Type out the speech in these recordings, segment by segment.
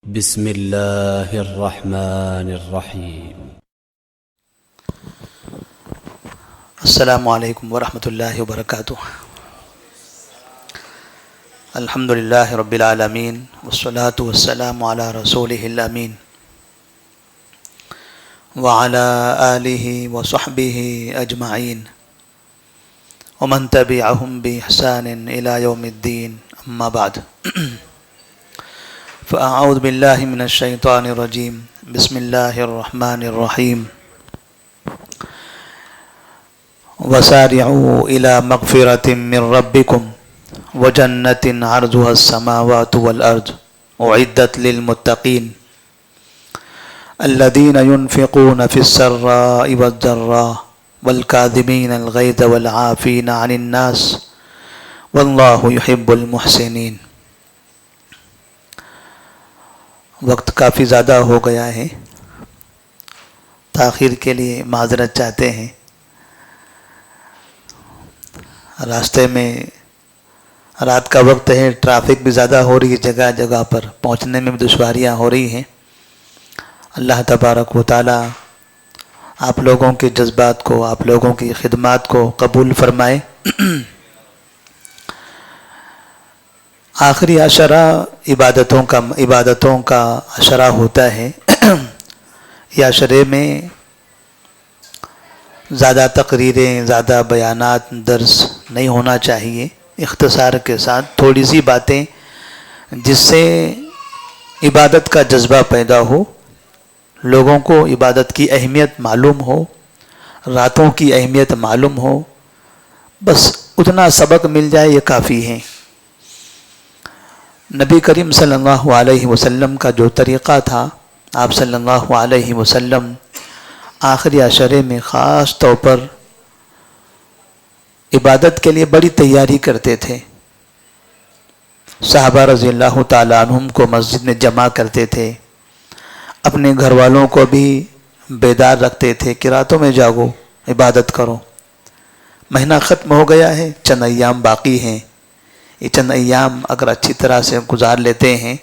بسم الله الرحمن الرحيم. السلام علیکم ورحمۃ اللہ وبرکاتہ. الحمد للہ رب العالمین والصلاة والسلام علی رسولہ الامین وعلی آلہ وصحبہ اجمعین ومن تبعہم بإحسان الی یوم الدین. اما بعد فاعوذ باللہ من الشیطان الرجیم. بسم اللہ الرحمن الرحیم. وسارعوا إلى مغفرة من ربكم وجنة عرضها السماوات والأرض أعدت للمتقين الذين ينفقون في السراء والضراء والكاظمين الغيظ والعافين عن الناس والله يحب المحسنين. وقت کافی زیادہ ہو گیا ہے، تاخیر کے لیے معذرت چاہتے ہیں. راستے میں رات کا وقت ہے، ٹریفک بھی زیادہ ہو رہی ہے، جگہ جگہ پر پہنچنے میں بھی دشواریاں ہو رہی ہیں. اللہ تبارک و تعالی آپ لوگوں کے جذبات کو، آپ لوگوں کی خدمات کو قبول فرمائے. آخری عشرہ عبادتوں کا عشرہ ہوتا ہے. یہ عشرے میں زیادہ تقریریں، زیادہ بیانات، درس نہیں ہونا چاہیے. اختصار کے ساتھ تھوڑی سی باتیں جس سے عبادت کا جذبہ پیدا ہو، لوگوں کو عبادت کی اہمیت معلوم ہو، راتوں کی اہمیت معلوم ہو. بس اتنا سبق مل جائے یہ کافی ہے. نبی کریم صلی اللہ علیہ وسلم کا جو طریقہ تھا، آپ صلی اللہ علیہ وسلم آخری عشرے میں خاص طور پر عبادت کے لیے بڑی تیاری کرتے تھے. صحابہ رضی اللہ تعالیٰ عنہم کو مسجد میں جمع کرتے تھے، اپنے گھر والوں کو بھی بیدار رکھتے تھے کہ راتوں میں جاگو، عبادت کرو. مہینہ ختم ہو گیا ہے، چند ایام باقی ہیں. یہ چند ایام اگر اچھی طرح سے گزار لیتے ہیں،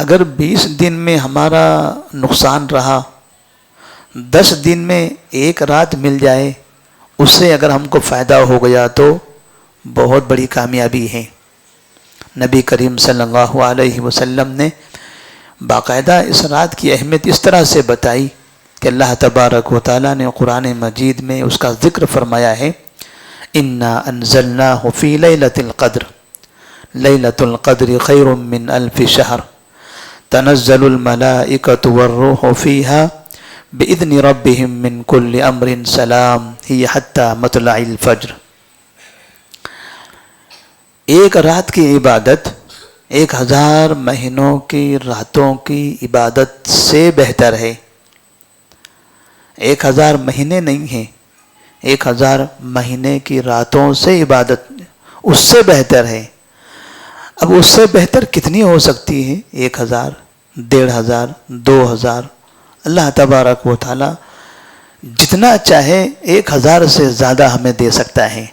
اگر 20 دن میں ہمارا نقصان رہا، 10 دن میں ایک رات مل جائے، اس سے اگر ہم کو فائدہ ہو گیا تو بہت بڑی کامیابی ہے. نبی کریم صلی اللہ علیہ وسلم نے باقاعدہ اس رات کی اہمیت اس طرح سے بتائی کہ اللہ تبارک و تعالیٰ نے قرآن مجید میں اس کا ذکر فرمایا ہے. انا انزلناہ فی لیلۃ القدر لیلۃ القدر خیر من الف شہر تنزل الملائکۃ والروح فیہا بِإِذْنِ رَبِّهِمْ مِنْ كُلِّ أَمْرٍ سَلَامٍ هِيَ حَتَّى مَطْلَعِ الْفَجْرِ. ایک رات کی عبادت 1000 مہینوں کی راتوں کی عبادت سے بہتر ہے. 1000 مہینے نہیں ہیں، 1000 مہینے کی راتوں سے عبادت اس سے بہتر ہے. اب اس سے بہتر کتنی ہو سکتی ہے؟ 1000، 1500، 2000. اللہ تبارک و تعالی جتنا چاہے 1000 سے زیادہ ہمیں دے سکتا ہے.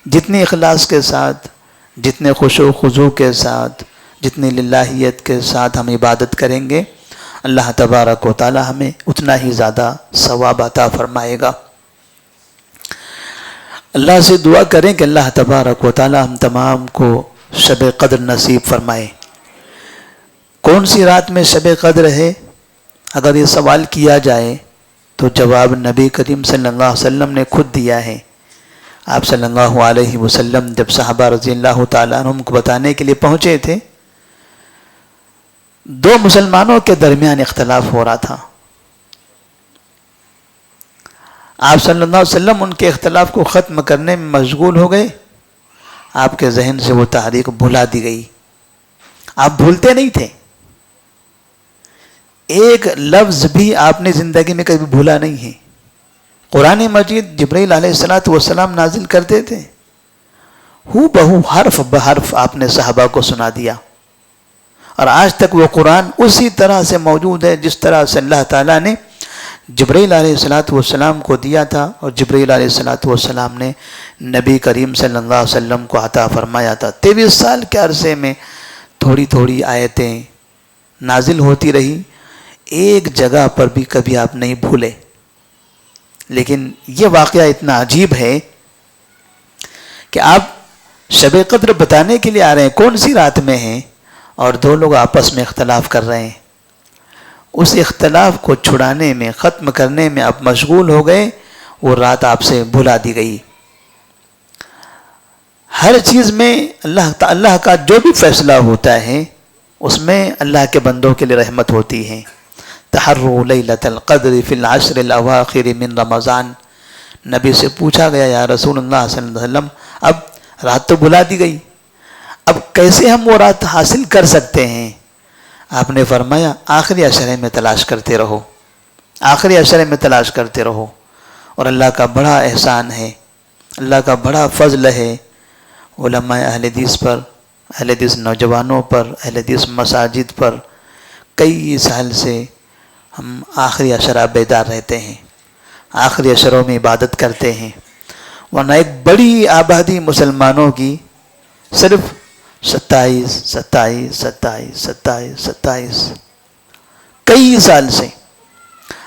جتنی اخلاص کے ساتھ، جتنے خشوع و خضوع کے ساتھ، جتنی للہیت کے ساتھ ہم عبادت کریں گے، اللہ تبارک و تعالی ہمیں اتنا ہی زیادہ ثواب عطا فرمائے گا. اللہ سے دعا کریں کہ اللہ تبارک و تعالی ہم تمام کو شب قدر نصیب فرمائے. کون سی رات میں شب قدر ہے؟ اگر یہ سوال کیا جائے تو جواب نبی کریم صلی اللہ علیہ وسلم نے خود دیا ہے. آپ صلی اللہ علیہ وسلم جب صحابہ رضی اللہ تعالیٰ عنہم کو بتانے کے لیے پہنچے تھے، 2 مسلمانوں کے درمیان اختلاف ہو رہا تھا. آپ صلی اللہ علیہ وسلم ان کے اختلاف کو ختم کرنے میں مشغول ہو گئے. آپ کے ذہن سے وہ تحریک بھلا دی گئی. آپ بھولتے نہیں تھے، ایک لفظ بھی آپ نے زندگی میں کبھی بھولا نہیں ہے. قرآن مجید جبرائیل علیہ السلام نازل کرتے تھے، ہو بہو حرف بحرف آپ نے صحابہ کو سنا دیا، اور آج تک وہ قرآن اسی طرح سے موجود ہے جس طرح سے اللہ تعالیٰ نے جبرائیل علیہ السلام کو دیا تھا، اور جبرائیل علیہ السلام نے نبی کریم صلی اللہ علیہ وسلم کو عطا فرمایا تھا. 23 سال کے عرصے میں تھوڑی تھوڑی آیتیں، نازل ہوتی رہی، ایک جگہ پر بھی کبھی آپ نہیں بھولے. لیکن یہ واقعہ اتنا عجیب ہے کہ آپ شب قدر بتانے کے لیے آ رہے ہیں کون سی رات میں ہیں، اور دو لوگ آپس میں اختلاف کر رہے ہیں. اس اختلاف کو چھڑانے میں، ختم کرنے میں آپ مشغول ہو گئے، وہ رات آپ سے بھلا دی گئی. ہر چیز میں اللہ کا جو بھی فیصلہ ہوتا ہے اس میں اللہ کے بندوں کے لیے رحمت ہوتی ہے. تحروا لیلۃ القدر فی العشر الاواخر من رمضان. نبی سے پوچھا گیا یا رسول اللہ صلی اللہ علیہ وسلم اب رات تو بلا دی گئی، اب کیسے ہم وہ رات حاصل کر سکتے ہیں؟ آپ نے فرمایا آخری عشرے میں تلاش کرتے رہو، آخری عشرے میں تلاش کرتے رہو. اور اللہ کا بڑا احسان ہے، اللہ کا بڑا فضل ہے علماء اہل حدیث پر، اہل حدیث نوجوانوں پر، اہل حدیث مساجد پر. کئی سال سے ہم آخری عشرہ بیدار رہتے ہیں، آخری عشروں میں عبادت کرتے ہیں. ورنہ ایک بڑی آبادی مسلمانوں کی صرف 27 کئی سال سے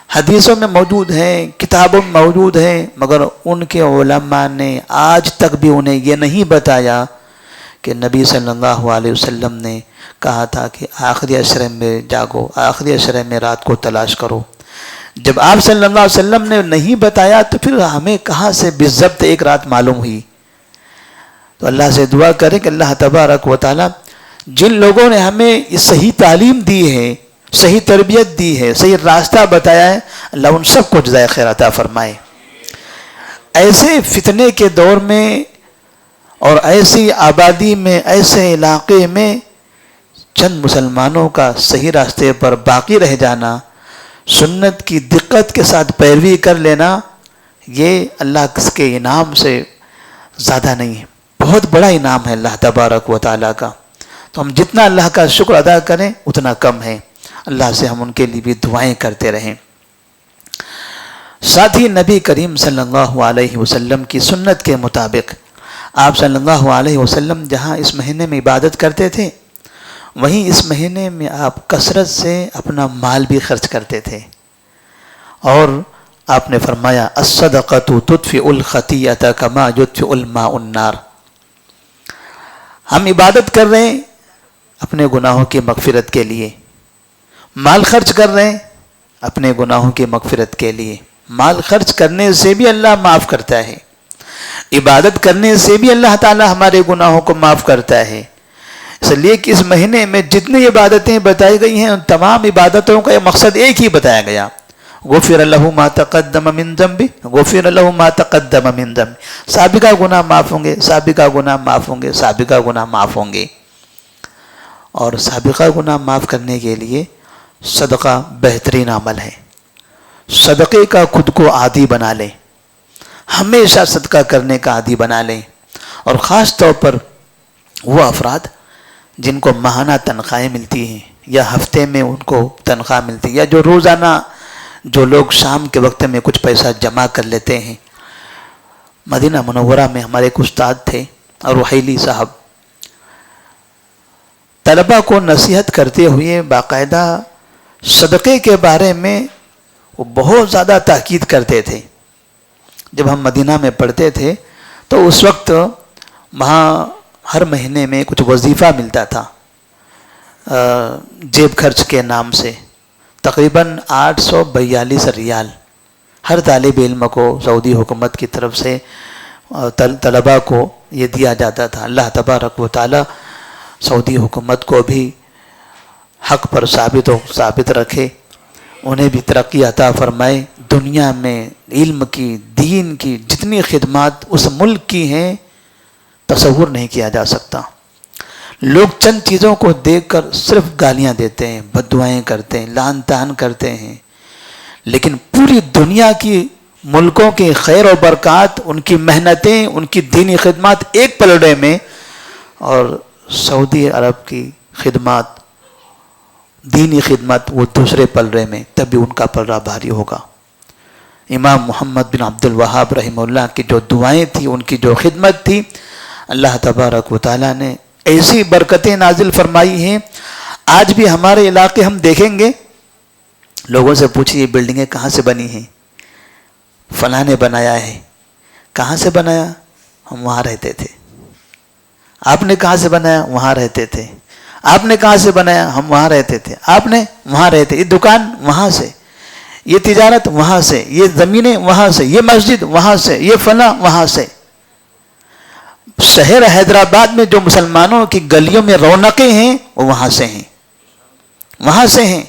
حدیثوں میں موجود ہیں، کتابوں میں موجود ہیں، مگر ان کے علماء نے آج تک بھی انہیں یہ نہیں بتایا کہ نبی صلی اللہ علیہ وسلم نے کہا تھا کہ آخری عشرے میں جاگو، آخری عشرے میں رات کو تلاش کرو. جب آپ صلی اللہ علیہ وسلم نے نہیں بتایا تو پھر ہمیں کہاں سے بالضبط ایک رات معلوم ہوئی؟ تو اللہ سے دعا کریں کہ اللہ تبارک و تعالی جن لوگوں نے ہمیں یہ صحیح تعلیم دی ہے، صحیح تربیت دی ہے، صحیح راستہ بتایا ہے، اللہ ان سب کو جزائے خیر عطا فرمائے. ایسے فتنے کے دور میں اور ایسی آبادی میں، ایسے علاقے میں چند مسلمانوں کا صحیح راستے پر باقی رہ جانا، سنت کی دقت کے ساتھ پیروی کر لینا، یہ اللہ کے انعام سے زیادہ نہیں ہے، بہت بڑا انعام ہے اللہ تبارک و تعالیٰ کا. تو ہم جتنا اللہ کا شکر ادا کریں اتنا کم ہے. اللہ سے ہم ان کے لیے بھی دعائیں کرتے رہیں. ساتھ ہی نبی کریم صلی اللہ علیہ وسلم کی سنت کے مطابق آپ صلی اللہ علیہ وسلم جہاں اس مہینے میں عبادت کرتے تھے، وہیں اس مہینے میں آپ کثرت سے اپنا مال بھی خرچ کرتے تھے. اور آپ نے فرمایا الصدقۃ تطفئ الخطیئۃ کما یطفئ الماء النار. ہم عبادت کر رہے ہیں اپنے گناہوں کی مغفرت کے لیے، مال خرچ کر رہے ہیں اپنے گناہوں کی مغفرت کے لیے. مال خرچ کرنے سے بھی اللہ معاف کرتا ہے، عبادت کرنے سے بھی اللہ تعالی ہمارے گناہوں کو معاف کرتا ہے. اس لیے کہ اس مہینے میں جتنی عبادتیں بتائی گئی ہیں ان تمام عبادتوں کا مقصد ایک ہی بتایا گیا، غفر لہ ما تقدم من ذنبہ، غفر لہ ما تقدم من ذنبہ. سابقہ گناہ معاف ہوں گے، سابقہ گناہ معاف ہوں گے، سابقہ گناہ معاف ہوں گے. اور سابقہ گناہ معاف کرنے کے لیے صدقہ بہترین عمل ہے. صدقے کا خود کو عادی بنا لیں، ہمیشہ صدقہ کرنے کا عادی بنا لیں. اور خاص طور پر وہ افراد جن کو ماہانہ تنخواہیں ملتی ہیں یا ہفتے میں ان کو تنخواہ ملتی ہے، یا جو روزانہ جو لوگ شام کے وقت میں کچھ پیسہ جمع کر لیتے ہیں. مدینہ منورہ میں ہمارے ایک استاد تھے اور روحیلی صاحب، طلبہ کو نصیحت کرتے ہوئے باقاعدہ صدقے کے بارے میں وہ بہت زیادہ تاکید کرتے تھے. جب ہم مدینہ میں پڑھتے تھے تو اس وقت وہاں ہر مہینے میں کچھ وظیفہ ملتا تھا جیب خرچ کے نام سے، تقریباً 842 ریال ہر طالب علم کو سعودی حکومت کی طرف سے طلباء کو یہ دیا جاتا تھا. اللہ تبارک و تعالی سعودی حکومت کو بھی حق پر ثابت رکھے، انہیں بھی ترقی عطا فرمائے. دنیا میں علم کی، دین کی جتنی خدمات اس ملک کی ہیں تصور نہیں کیا جا سکتا. لوگ چند چیزوں کو دیکھ کر صرف گالیاں دیتے ہیں، بددعائیں کرتے ہیں، لعن طعن کرتے ہیں، لیکن پوری دنیا کی ملکوں کی خیر و برکات، ان کی محنتیں، ان کی دینی خدمات ایک پلڑے میں، اور سعودی عرب کی خدمات، دینی خدمت وہ دوسرے پلڑے میں، تبھی ان کا پلڑا بھاری ہوگا. امام محمد بن عبد الوہاب رحمہ اللہ کی جو دعائیں تھیں، ان کی جو خدمت تھی، اللہ تبارک و تعالیٰ نے ایسی برکتیں نازل فرمائی ہیں. آج بھی ہمارے علاقے ہم دیکھیں گے، لوگوں سے پوچھیے بلڈنگیں کہاں سے بنی ہیں، فلاں نے بنایا ہے. کہاں سے بنایا؟ ہم وہاں رہتے تھے. آپ نے کہاں سے بنایا؟ وہاں رہتے تھے. آپ نے کہاں سے بنایا؟ ہم وہاں رہتے تھے. آپ نے وہاں رہتے. یہ دکان وہاں سے، یہ تجارت وہاں سے، یہ زمینیں وہاں سے، یہ مسجد وہاں سے، یہ فلاں وہاں سے. شہر حیدرآباد میں جو مسلمانوں کی گلیوں میں رونقیں ہیں وہ وہاں سے ہیں، وہاں سے ہیں.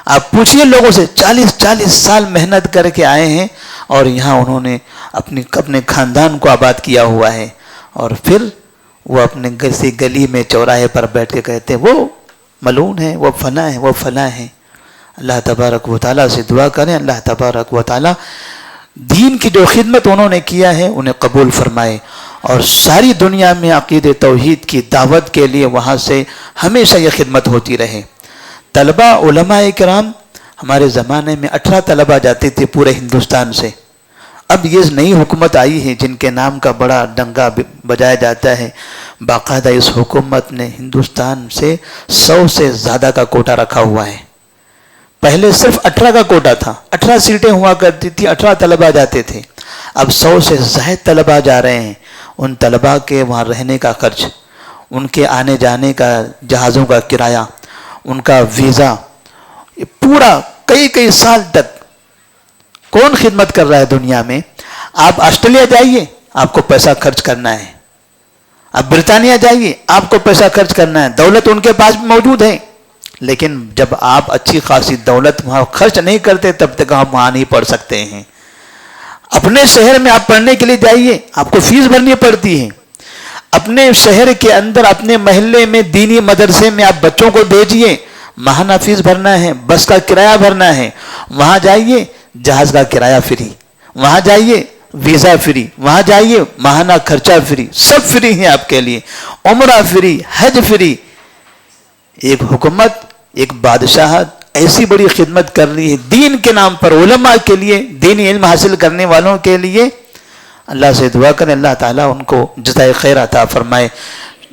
آپ پوچھئے لوگوں سے، 40 سال محنت کر کے آئے ہیں اور یہاں انہوں نے اپنے خاندان کو آباد کیا ہوا ہے. اور پھر وہ اپنے کسی گلی میں چوراہے پر بیٹھ کے کہتے ہیں وہ ملعون ہے، وہ فلاں ہے، وہ فلاں ہے. اللہ تبارک و تعالیٰ سے دعا کریں اللہ تبارک و تعالیٰ دین کی جو خدمت انہوں نے کیا ہے انہیں قبول فرمائے، اور ساری دنیا میں عقید توحید کی دعوت کے لیے وہاں سے ہمیشہ یہ خدمت ہوتی رہے. طلبہ علماء کرام، ہمارے زمانے میں 18 طلبہ جاتے تھے پورے ہندوستان سے. اب یہ نئی حکومت آئی ہے جن کے نام کا بڑا ڈنگا بجایا جاتا ہے، باقاعدہ اس حکومت نے ہندوستان سے 100 سے زیادہ کا کوٹا رکھا ہوا ہے. پہلے صرف 18 کا کوٹا تھا، 18 سیٹیں ہوا کرتی تھی، 18 طلبہ جاتے تھے. اب 100 سے زائد طلبہ جا رہے ہیں. ان طلبہ کے وہاں رہنے کا خرچ، ان کے آنے جانے کا جہازوں کا کرایہ، ان کا ویزا، پورا کئی سال تک کون خدمت کر رہا ہے دنیا میں؟ آپ آسٹریلیا جائیے آپ کو پیسہ خرچ کرنا ہے، آپ برطانیہ جائیے آپ کو پیسہ خرچ کرنا ہے. دولت ان کے پاس بھی موجود ہے، لیکن جب آپ اچھی خاصی دولت وہاں خرچ نہیں کرتے تب تک آپ وہاں نہیں پڑھ سکتے ہیں. اپنے شہر میں آپ پڑھنے کے لیے جائیے آپ کو فیس بھرنی پڑتی ہے. اپنے شہر کے اندر اپنے محلے میں دینی مدرسے میں آپ بچوں کو بھیجیے، ماہانہ فیس بھرنا ہے، بس کا کرایہ بھرنا ہے. وہاں جائیے جہاز کا کرایہ فری، وہاں جائیے ویزا فری، وہاں جائیے ماہانہ خرچہ فری، سب فری ہیں آپ کے لیے. عمرہ فری، حج فری. ایک حکومت، ایک بادشاہت ایسی بڑی خدمت کر رہی ہے دین کے نام پر، علماء کے لیے، دینی علم حاصل کرنے والوں کے لیے. اللہ سے دعا کریں اللہ تعالیٰ ان کو جزائے خیر عطا فرمائے.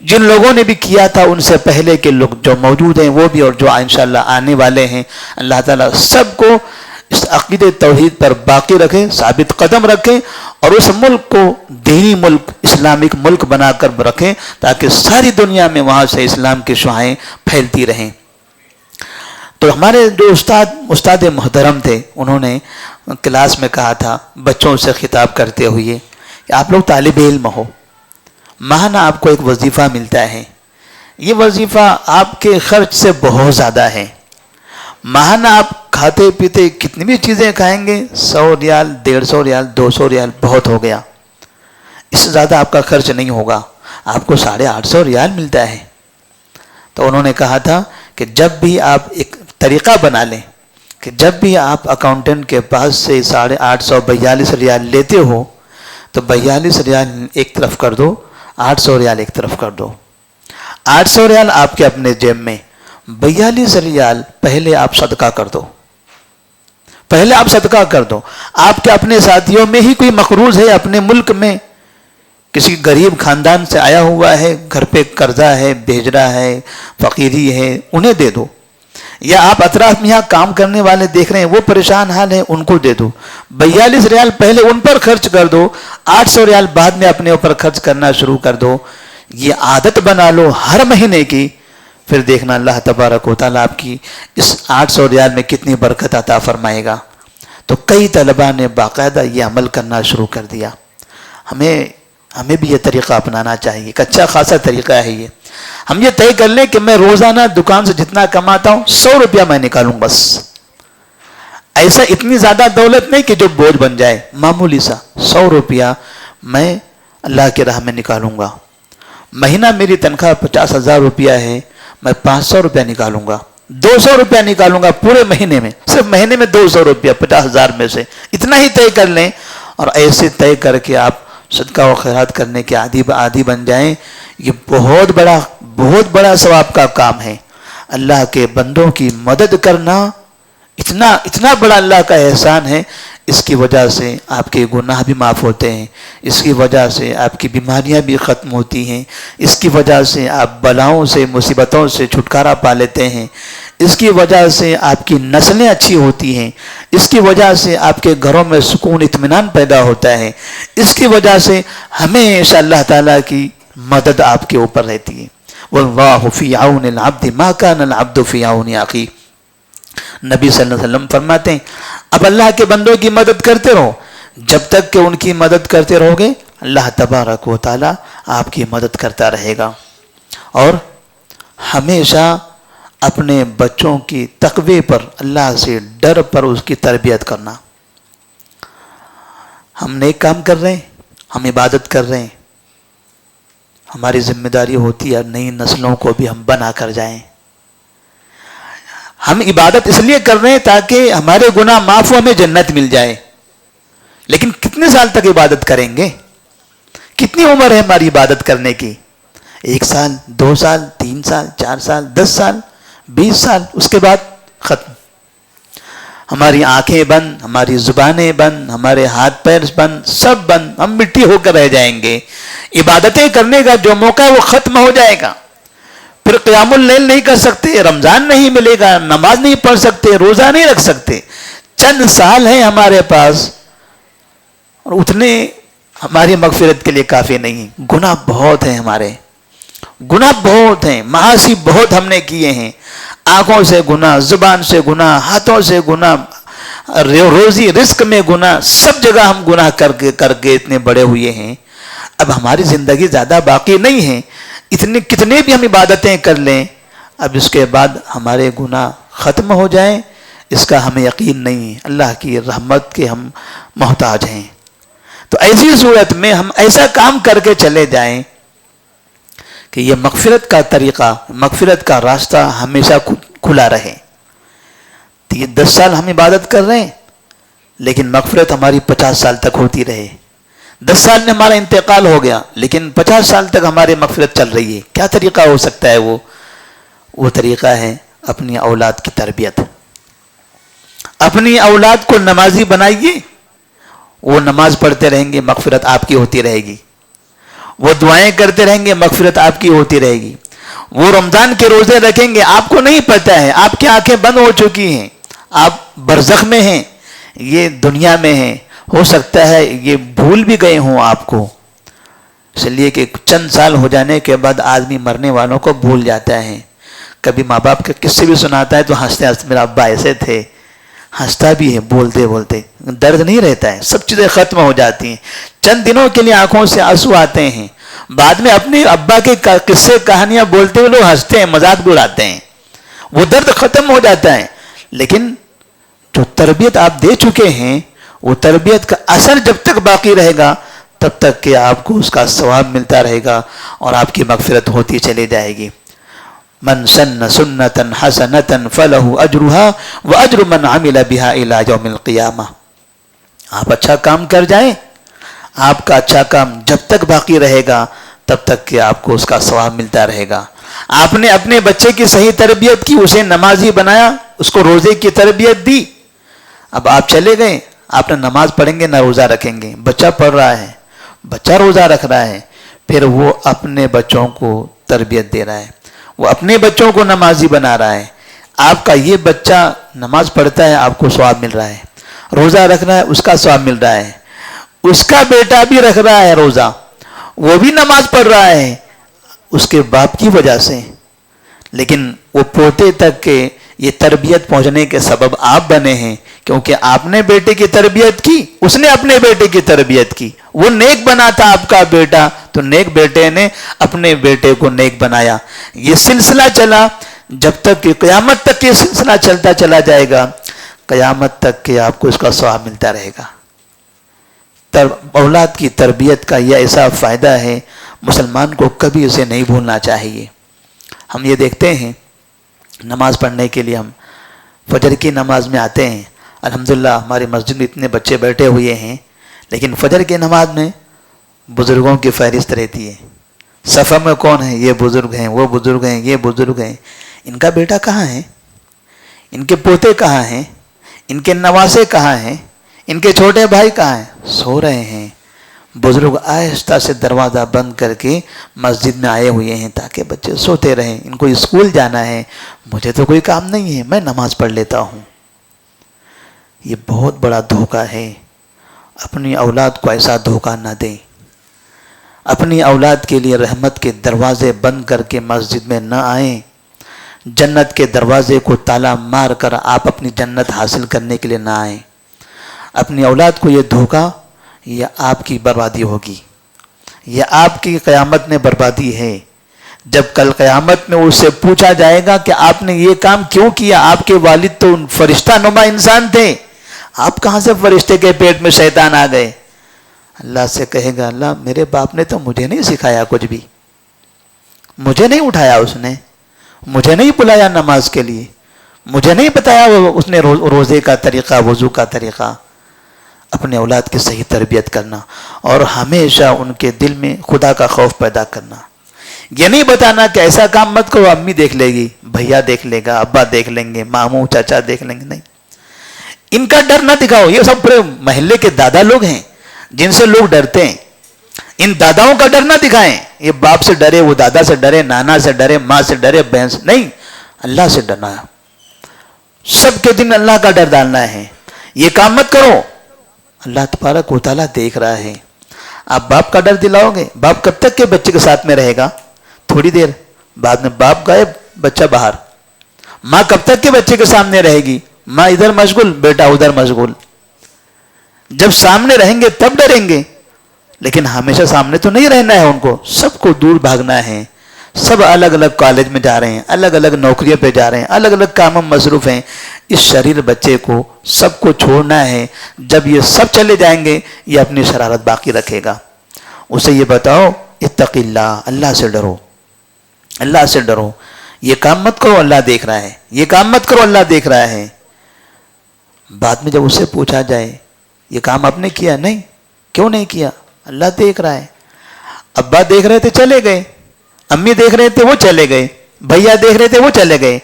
جن لوگوں نے بھی کیا تھا ان سے پہلے کے لوگ جو موجود ہیں وہ بھی، اور جو انشاءاللہ آنے والے ہیں، اللہ تعالیٰ سب کو اس عقید توحید پر باقی رکھیں، ثابت قدم رکھیں، اور اس ملک کو دینی ملک، اسلامک ملک بنا کر رکھیں تاکہ ساری دنیا میں وہاں سے اسلام کی شعاعیں پھیلتی رہیں. تو ہمارے جو استاد محترم تھے انہوں نے کلاس میں کہا تھا بچوں سے خطاب کرتے ہوئے کہ آپ لوگ طالب علم ہو، ماہانہ آپ کو ایک وظیفہ ملتا ہے، یہ وظیفہ آپ کے خرچ سے بہت زیادہ ہے. ماہانہ آپ کھاتے پیتے کتنی بھی چیزیں کھائیں گے، 100 ریال، 150 ریال، 200 ریال بہت ہو گیا، اس سے زیادہ آپ کا خرچ نہیں ہوگا. آپ کو 850 ریال ملتا ہے. تو انہوں نے کہا تھا کہ جب بھی آپ ایک طریقہ بنا لیں کہ جب بھی آپ اکاؤنٹنٹ کے پاس سے 842 ریال لیتے ہو تو 42 ریال ایک طرف کر دو، 800 ریال ایک طرف کر دو. 800 ریال آپ کے اپنے جیب میں، 42 ریال پہلے آپ صدقہ کر دو، پہلے آپ صدقہ کر دو. آپ کے اپنے ساتھیوں میں ہی کوئی مقروض ہے اپنے ملک میں، کسی غریب خاندان سے آیا ہوا ہے، گھر پہ قرضہ ہے، بھیج رہا ہے، فقیری ہے، انہیں دے دو. یا آپ اطراف میں یہاں کام کرنے والے دیکھ رہے ہیں وہ پریشان حال ہیں، ان کو دے دو. 42 ریال پہلے ان پر خرچ کر دو، 800 ریال بعد میں اپنے اوپر خرچ کرنا شروع کر دو. یہ عادت بنا لو ہر مہینے کی، پھر دیکھنا اللہ تبارک و تعالیٰ آپ کی اس 800 ریال میں کتنی برکت عطا فرمائے گا. تو کئی طلباء نے باقاعدہ یہ عمل کرنا شروع کر دیا. ہمیں بھی یہ طریقہ اپنانا چاہیے، ایک اچھا خاصا طریقہ ہے یہ. ہم یہ طے کر لیں کہ میں روزانہ دکان سے جتنا کماتا ہوں 100 روپیہ میں نکالوں بس. ایسا اتنی زیادہ دولت نہیں کہ جو بوجھ بن جائے، معمولی سا 100 روپیہ میں اللہ کی راہ میں نکالوں گا. مہینہ میری تنخواہ 50,000 روپیہ ہے، میں 500 روپیہ نکالوں گا، 200 روپیہ نکالوں گا پورے مہینے میں، صرف مہینے میں 200 روپیہ 50,000 میں سے. اتنا ہی طے کر لیں اور ایسے طے کر کے آپ صدقہ و خیرات کرنے کے عادی بن جائیں. یہ بہت بڑا ثواب کا کام ہے. اللہ کے بندوں کی مدد کرنا اتنا بڑا اللہ کا احسان ہے. اس کی وجہ سے آپ کے گناہ بھی معاف ہوتے ہیں، اس کی وجہ سے آپ کی بیماریاں بھی ختم ہوتی ہیں، اس کی وجہ سے آپ بلاؤں سے مصیبتوں سے چھٹکارا پا لیتے ہیں، اس کی وجہ سے آپ کی نسلیں اچھی ہوتی ہیں، اس کی وجہ سے آپ کے گھروں میں سکون اطمینان پیدا ہوتا ہے، اس کی وجہ سے ہمیشہ اللہ تعالیٰ کی مدد آپ کے اوپر رہتی ہے۔ واللہ فی عون العبد ما کان العبد فی عون اخیہ، نبی صلی اللہ علیہ وسلم فرماتے ہیں اب اللہ کے بندوں کی مدد کرتے رہو، جب تک کہ ان کی مدد کرتے رہو گے اللہ تبارک و تعالی آپ کی مدد کرتا رہے گا۔ اور ہمیشہ اپنے بچوں کی تقوی پر، اللہ سے ڈر پر اس کی تربیت کرنا۔ ہم نیک کام کر رہے ہیں، ہم عبادت کر رہے ہیں، ہماری ذمہ داری ہوتی ہے نئی نسلوں کو بھی ہم بنا کر جائیں۔ ہم عبادت اس لیے کر رہے ہیں تاکہ ہمارے گناہ معاف ہو، ہمیں جنت مل جائے، لیکن کتنے سال تک عبادت کریں گے؟ کتنی عمر ہے ہماری عبادت کرنے کی؟ 1 سال، 2 سال، 3 سال، 4 سال، 10 سال، 20 سال، اس کے بعد ختم۔ ہماری آنکھیں بند، ہماری زبانیں بند، ہمارے ہاتھ پیر بند، سب بند، ہم مٹی ہو کر رہ جائیں گے۔ عبادتیں کرنے کا جو موقع ہے وہ ختم ہو جائے گا، پھر قیام اللیل نہیں کر سکتے، رمضان نہیں ملے گا، نماز نہیں پڑھ سکتے، روزہ نہیں رکھ سکتے۔ چند سال ہیں ہمارے پاس اور اتنے ہماری مغفرت کے لیے کافی نہیں ہیں۔ گناہ بہت ہیں، ہمارے گناہ بہت ہیں، معاصی بہت ہم نے کیے ہیں، آنکھوں سے گناہ، زبان سے گناہ، ہاتھوں سے گناہ، روزی رزق میں گناہ، سب جگہ ہم گناہ کر کے اتنے بڑے ہوئے ہیں۔ اب ہماری زندگی زیادہ باقی نہیں ہے، کتنے بھی ہم عبادتیں کر لیں، اب اس کے بعد ہمارے گناہ ختم ہو جائیں اس کا ہمیں یقین نہیں ہے۔ اللہ کی رحمت کے ہم محتاج ہیں۔ تو ایسی صورت میں ہم ایسا کام کر کے چلے جائیں کہ یہ مغفرت کا طریقہ، مغفرت کا راستہ ہمیشہ کھلا رہے۔ 10 سال ہم عبادت کر رہے ہیں لیکن مغفرت ہماری 50 سال تک ہوتی رہے۔ 10 سال میں ہمارا انتقال ہو گیا لیکن 50 سال تک ہماری مغفرت چل رہی ہے۔ کیا طریقہ ہو سکتا ہے؟ وہ طریقہ ہے اپنی اولاد کی تربیت۔ اپنی اولاد کو نمازی بنائیے، وہ نماز پڑھتے رہیں گے، مغفرت آپ کی ہوتی رہے گی۔ وہ دعائیں کرتے رہیں گے، مغفرت آپ کی ہوتی رہے گی۔ وہ رمضان کے روزے رکھیں گے، آپ کو نہیں پتہ ہے، آپ کی آنکھیں بند ہو چکی ہیں، آپ برزخ میں ہیں، یہ دنیا میں ہیں، ہو سکتا ہے یہ بھول بھی گئے ہوں آپ کو، اس لیے کہ چند سال ہو جانے کے بعد آدمی مرنے والوں کو بھول جاتا ہے۔ کبھی ماں باپ کے قصے بھی سناتا ہے تو ہنستے ہنستے، میرا ابا ایسے تھے، ہنستا بھی ہے بولتے بولتے، درد نہیں رہتا ہے، سب چیزیں ختم ہو جاتی ہیں، چند دنوں کے لیے آنکھوں سے آنسو آتے ہیں، بعد میں اپنے ابا کے قصے کہانیاں بولتے ہوئے لوگ ہنستے ہیں، مذاق بھی اڑاتے ہیں، وہ درد ختم ہو جاتا ہے۔ لیکن جو تربیت آپ دے چکے ہیں، وہ تربیت کا اثر جب تک باقی رہے گا تب تک کہ آپ کو اس کا ثواب ملتا رہے گا اور آپ کی مغفرت ہوتی چلی جائے گی۔ من سن سنتا حسنتا فلہ اجرہا واجر من عمل بہا الی یوم القیامہ۔ آپ اچھا کام کر جائیں، آپ کا اچھا کام جب تک باقی رہے گا تب تک کہ آپ کو اس کا ثواب ملتا رہے گا۔ آپ نے اپنے بچے کی صحیح تربیت کی، اسے نمازی بنایا، اس کو روزے کی تربیت دی، اب آپ چلے گئے، آپ نہ نماز پڑھیں گے نہ روزہ رکھیں گے، بچہ پڑھ رہا ہے، بچہ روزہ رکھ رہا ہے، پھر وہ اپنے بچوں کو تربیت دے رہا ہے، وہ اپنے بچوں کو نمازی بنا رہا ہے۔ آپ کا یہ بچہ نماز پڑھتا ہے، آپ کو ثواب مل رہا ہے، روزہ رکھ رہا ہے، اس کا ثواب مل رہا ہے، اس کا بیٹا بھی رکھ رہا ہے روزہ، وہ بھی نماز پڑھ رہا ہے اس کے باپ کی وجہ سے، لیکن وہ پوتے تک کے یہ تربیت پہنچنے کے سبب آپ بنے ہیں، کیونکہ آپ نے بیٹے کی تربیت کی، اس نے اپنے بیٹے کی تربیت کی، وہ نیک بنا تھا آپ کا بیٹا تو نیک بیٹے نے اپنے بیٹے کو نیک بنایا۔ یہ سلسلہ چلا جب تک کہ قیامت تک یہ سلسلہ چلتا چلا جائے گا، قیامت تک کہ آپ کو اس کا ثواب ملتا رہے گا۔ اولاد کی تربیت کا یہ ایسا فائدہ ہے، مسلمان کو کبھی اسے نہیں بھولنا چاہیے۔ ہم یہ دیکھتے ہیں نماز پڑھنے کے لیے ہم فجر کی نماز میں آتے ہیں، الحمدللہ ہماری مسجد میں اتنے بچے بیٹھے ہوئے ہیں، لیکن فجر کی نماز میں بزرگوں کی فہرست رہتی ہے، صفحہ میں کون ہے، یہ بزرگ ہیں، وہ بزرگ ہیں، یہ بزرگ ہیں، ان کا بیٹا کہاں ہے، ان کے پوتے کہاں ہیں، ان کے نواسے کہاں ہیں، ان کے چھوٹے بھائی کہاں ہیں؟ سو رہے ہیں. بزرگ آہستہ سے دروازہ بند کر کے مسجد میں آئے ہوئے ہیں تاکہ بچے سوتے رہیں. ان کو اسکول جانا ہے, مجھے تو کوئی کام نہیں ہے, میں نماز پڑھ لیتا ہوں. یہ بہت بڑا دھوکہ ہے. اپنی اولاد کو ایسا دھوکہ نہ دیں. اپنی اولاد کے لیے رحمت کے دروازے بند کر کے مسجد میں نہ آئیں. جنت کے دروازے کو تالا مار کر آپ اپنی جنت حاصل کرنے کے لیے نہ آئیں. اپنی اولاد کو یہ دھوکہ, یہ آپ کی بربادی ہوگی, یہ آپ کی قیامت میں بربادی ہے. جب کل قیامت میں اس سے پوچھا جائے گا کہ آپ نے یہ کام کیوں کیا, آپ کے والد تو فرشتہ نما انسان تھے, آپ کہاں سے فرشتے کے پیٹ میں شیطان آ گئے؟ اللہ سے کہے گا, اللہ میرے باپ نے تو مجھے نہیں سکھایا کچھ بھی, مجھے نہیں اٹھایا, اس نے مجھے نہیں بلایا نماز کے لیے, مجھے نہیں بتایا اس نے روزے کا طریقہ, وضو کا طریقہ. اپنے اولاد کی صحیح تربیت کرنا اور ہمیشہ ان کے دل میں خدا کا خوف پیدا کرنا. یہ نہیں بتانا کہ ایسا کام مت کرو, امی دیکھ لے گی, بھیا دیکھ لے گا, ابا دیکھ لیں گے, ماموں چاچا دیکھ لیں گے. نہیں, ان کا ڈر نہ دکھاؤ. یہ سب پورے محلے کے دادا لوگ ہیں جن سے لوگ ڈرتے ہیں. ان داداؤں کا ڈر نہ دکھائیں. یہ باپ سے ڈرے, وہ دادا سے ڈرے, نانا سے ڈرے, ماں سے ڈرے, بہن سے نہیں. اللہ سے ڈرنا, سب کے دن اللہ کا ڈر ڈالنا ہے. یہ کام مت کرو, اللہ تبارک و تعالیٰ دیکھ رہا ہے. آپ باپ کا ڈر دلاؤ گے, باپ کب تک کے بچے کے ساتھ میں رہے گا؟ تھوڑی دیر بعد میں باپ غائب, بچہ باہر. ماں کب تک کے بچے کے سامنے رہے گی؟ ماں ادھر مشغول, بیٹا ادھر مشغول. جب سامنے رہیں گے تب ڈریں گے, لیکن ہمیشہ سامنے تو نہیں رہنا ہے ان کو. سب کو دور بھاگنا ہے. سب الگ الگ کالج میں جا رہے ہیں, الگ الگ نوکریوں پہ جا رہے ہیں, الگ الگ کاموں میں مصروف ہیں. اس شریر بچے کو سب کو چھوڑنا ہے. جب یہ سب چلے جائیں گے, یہ اپنی شرارت باقی رکھے گا. اسے یہ بتاؤ, اتق اللہ, اللہ سے ڈرو, اللہ سے ڈرو. یہ کام مت کرو, اللہ دیکھ رہا ہے. یہ کام مت کرو, اللہ دیکھ رہا ہے. بعد میں جب اس سے پوچھا جائے یہ کام آپ نے کیا, نہیں, کیوں نہیں کیا؟ اللہ دیکھ رہا ہے. ابا دیکھ رہے تھے چلے گئے, امی دیکھ رہے تھے وہ چلے گئے, بھیا دیکھ رہے تھے وہ چلے گئے.